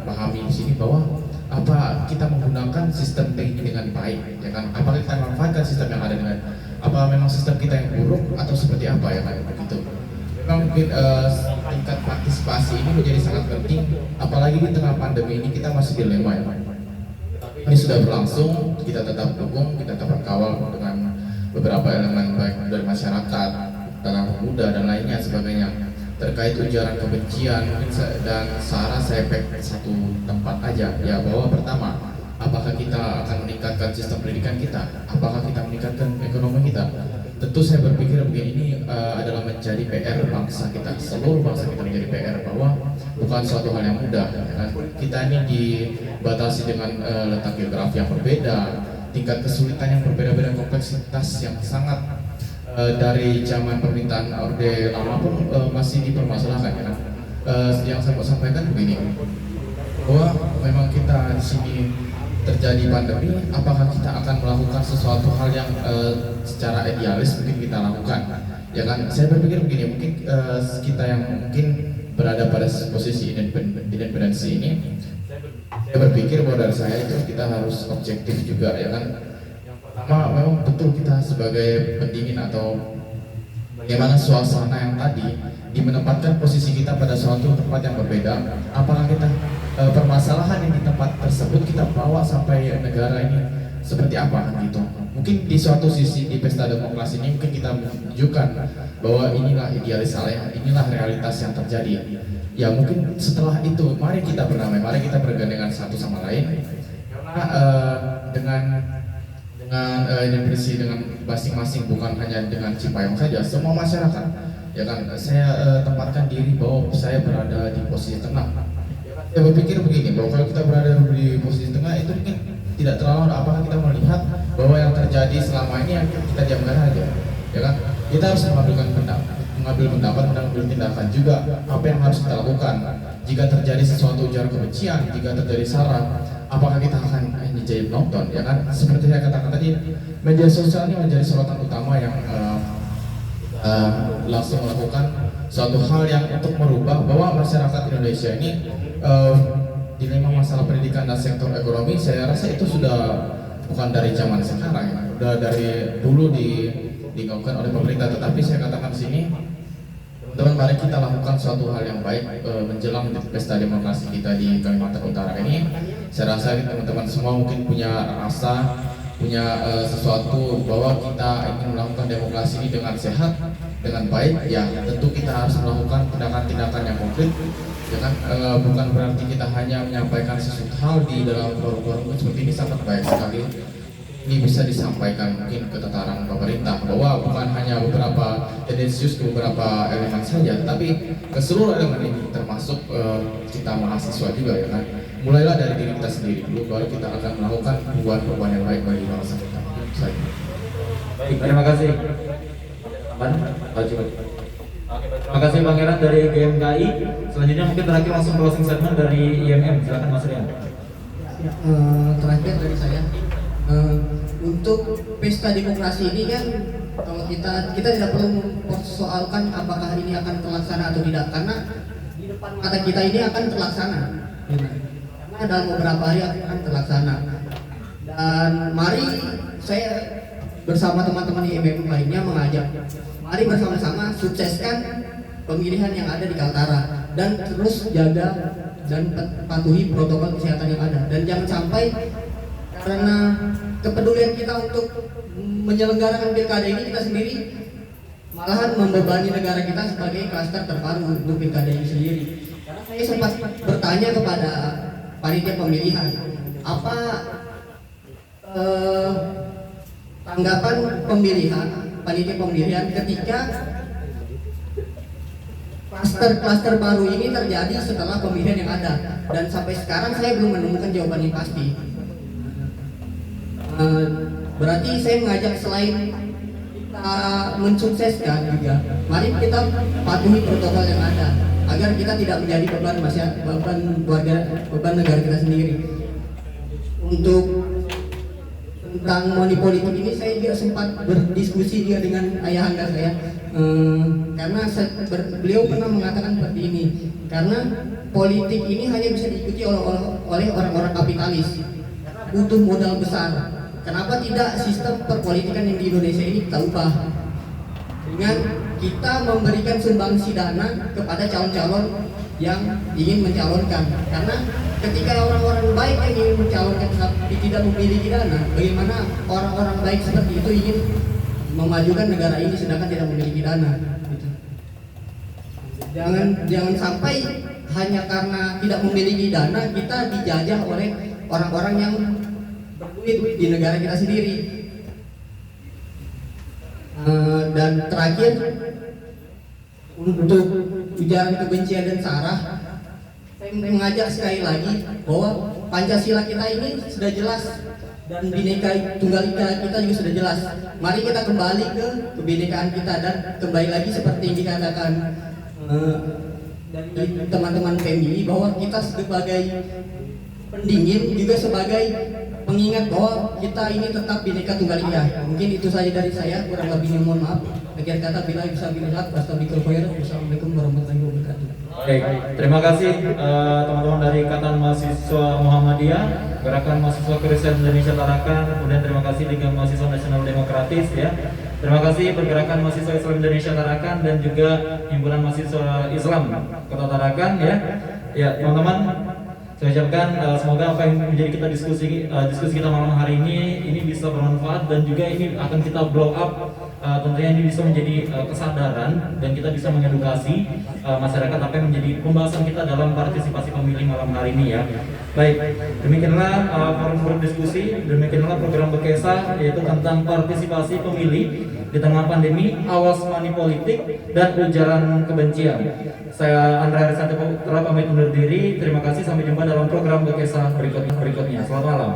pahami di sini bahwa apa kita menggunakan sistem ini dengan baik, ya kan? Apakah kita memanfaatkan sistem yang ada dengan, apa memang sistem kita yang buruk atau seperti apa, ya kan, begitu. Memang mungkin tingkat partisipasi ini menjadi sangat penting, apalagi di tengah pandemi ini kita masih dilema, ya. Ini sudah berlangsung, kita tetap dukung, kita tetap kawal dengan beberapa elemen baik dari masyarakat, dengan pemuda dan lainnya sebagainya. Terkait ujaran kebencian dan SARA saya pakai satu tempat aja, ya, bahwa pertama, apakah kita akan meningkatkan sistem pendidikan kita, apakah kita meningkatkan ekonomi kita. Tentu saya berpikir begini, ini adalah menjadi PR bangsa kita, seluruh bangsa kita menjadi PR, bahwa bukan suatu hal yang mudah, ya kan? Kita ini dibatasi dengan letak geografi yang berbeda, tingkat kesulitan yang berbeda-beda, kompleksitas yang sangat dari zaman pemerintahan Orde Lama pun masih dipermasalahkan, ya kan? Yang saya mau sampaikan begini, bahwa memang kita di sini terjadi pandemi, apakah kita akan melakukan sesuatu hal yang secara idealis mungkin kita lakukan, ya kan? Saya berpikir begini, mungkin kita yang mungkin berada pada posisi independensi ini, saya berpikir bahwa dari saya itu kita harus objektif juga, ya kan? Yang pertama, memang betul kita sebagai pendingin atau bagaimana suasana yang tadi menempatkan posisi kita pada suatu tempat yang berbeda, apakah kita permasalahan yang di tempat tersebut kita bawa sampai negara ini seperti apa gitu. Mungkin di suatu sisi di pesta demokrasi ini mungkin kita menunjukkan bahwa inilah idealis saya, inilah realitas yang terjadi. Ya mungkin setelah itu mari kita berdamai, mari kita bergandengan satu sama lain. Karena dengan bersih dengan masing-masing, bukan hanya dengan Cipayung saja, semua masyarakat, ya kan. Saya tempatkan diri bahwa saya berada di posisi tengah. Saya berpikir begini, bahwa kalau kita berada di posisi tengah itu mungkin tidak terlalu, apakah kita melihat bahwa yang terjadi selama ini yang kita diamkan aja, ya kan? Kita harus mengambil pendapat, mengambil tindakan juga apa yang harus kita lakukan. Jika terjadi sesuatu ujaran kebencian, jika terjadi SARA, apakah kita akan jadi penonton, ya kan? Seperti saya katakan tadi, media sosial ini menjadi sorotan utama yang langsung melakukan suatu hal yang untuk merubah bahwa masyarakat Indonesia ini dilema masalah pendidikan dan sektor ekonomi. Saya rasa itu sudah bukan dari zaman sekarang, ya. Udah dari dulu di digaungkan oleh pemerintah. Tetapi saya katakan di sini, teman-teman, mari kita lakukan suatu hal yang baik menjelang pesta demokrasi kita di Kalimantan Utara ini. Saya rasa teman-teman semua mungkin punya rasa, punya sesuatu bahwa kita ingin melakukan demokrasi ini dengan sehat, dengan baik. Ya tentu kita harus melakukan tindakan-tindakan yang konkret. Jangan bukan berarti kita hanya menyampaikan sesuatu hal di dalam forum-forum seperti ini. Sangat baik sekali ini bisa disampaikan mungkin ke tataran pemerintah, bahwa bukan hanya beberapa tendensius ke beberapa elemen saja, tapi ke seluruh elemen ini, termasuk kita mahasiswa juga, ya kan. Mulailah dari diri kita sendiri dulu, baru kita akan melakukan perubahan-perubahan yang baik bagi bangsa kita. Baik, terima kasih. Terima kasih Bang Heran dari GMKI. Selanjutnya mungkin terakhir langsung closing statement dari IMM. Silakan Mas Rian. Ya, terakhir dari saya, untuk pesta demokrasi ini kan, kalau kita tidak perlu mempersoalkan apakah ini akan terlaksana atau tidak, karena di depan mata kita ini akan terlaksana, karena dalam beberapa hari akan terlaksana. Dan mari saya bersama teman-teman IMM lainnya mengajak, mari bersama-sama sukseskan pemilihan yang ada di Kaltara dan terus jaga dan patuhi protokol kesehatan yang ada, dan jangan sampai karena kepedulian kita untuk menyelenggarakan pilkada ini kita sendiri malahan membebani negara kita sebagai klaster terbaru untuk pilkada ini sendiri. Karena saya sempat bertanya kepada panitia pemilihan, apa tanggapan panitia pemilihan ketika klaster baru ini terjadi setelah pemilihan yang ada, dan sampai sekarang saya belum menemukan jawaban yang pasti. Berarti saya mengajak, selain kita mensukseskan juga, mari kita patuhi protokol yang ada agar kita tidak menjadi beban negara kita sendiri. Untuk tentang money politik ini saya juga sempat berdiskusi juga dengan ayahanda saya, karena beliau pernah mengatakan seperti ini, karena politik ini hanya bisa diikuti oleh orang-orang kapitalis, butuh modal besar. Kenapa tidak sistem perpolitikan yang di Indonesia ini kita ubah dengan kita memberikan sumbangsi dana kepada calon-calon yang ingin mencalonkan? Karena ketika orang-orang baik yang ingin mencalonkan tapi tidak memiliki dana, bagaimana orang-orang baik seperti itu ingin memajukan negara ini sedangkan tidak memiliki dana? Gitu. Jangan sampai hanya karena tidak memiliki dana kita dijajah oleh orang-orang yang berduit di negara kita sendiri. Dan terakhir, untuk ujaran kebencian dan sara, saya mengajak sekali lagi bahwa Pancasila kita ini sudah jelas dan Bhinneka Tunggal Ika kita juga sudah jelas. Mari kita kembali ke kebinekaan kita dan kembali lagi seperti yang dikatakan dari teman-teman PMI, bahwa kita sebagai pendingin juga sebagai pengingat bahwa kita ini tetap Bhinneka Tunggal Ika. Mungkin itu saja dari saya, kurang lebihnya mohon maaf. Akhir kata bila bisa bilihat, wassalamualaikum warahmatullahi wabarakatuh. Baik, terima kasih teman-teman dari Ikatan Mahasiswa Muhammadiyah, Gerakan Mahasiswa Kristen Indonesia Tarakan, kemudian terima kasih Liga Mahasiswa Nasional Demokratis ya. Terima kasih Pergerakan Mahasiswa Islam Indonesia Tarakan dan juga Himpunan Mahasiswa Islam Kota Tarakan ya. Ya, teman-teman, saya ucapkan semoga apa yang menjadi kita diskusi kita malam hari ini bisa bermanfaat, dan juga ini akan kita blow up. Tentunya ini bisa menjadi kesadaran dan kita bisa mengedukasi masyarakat apa yang menjadi pembahasan kita dalam partisipasi pemilih malam hari ini ya. Baik, demikianlah forum diskusi, demikianlah program Bekesa, yaitu tentang partisipasi pemilih di tengah pandemi, awas money politik dan ujaran kebencian. Saya Andra Arisanto Putra pamit undur diri. Terima kasih, sampai jumpa dalam program Bekesa berikutnya. Selamat malam.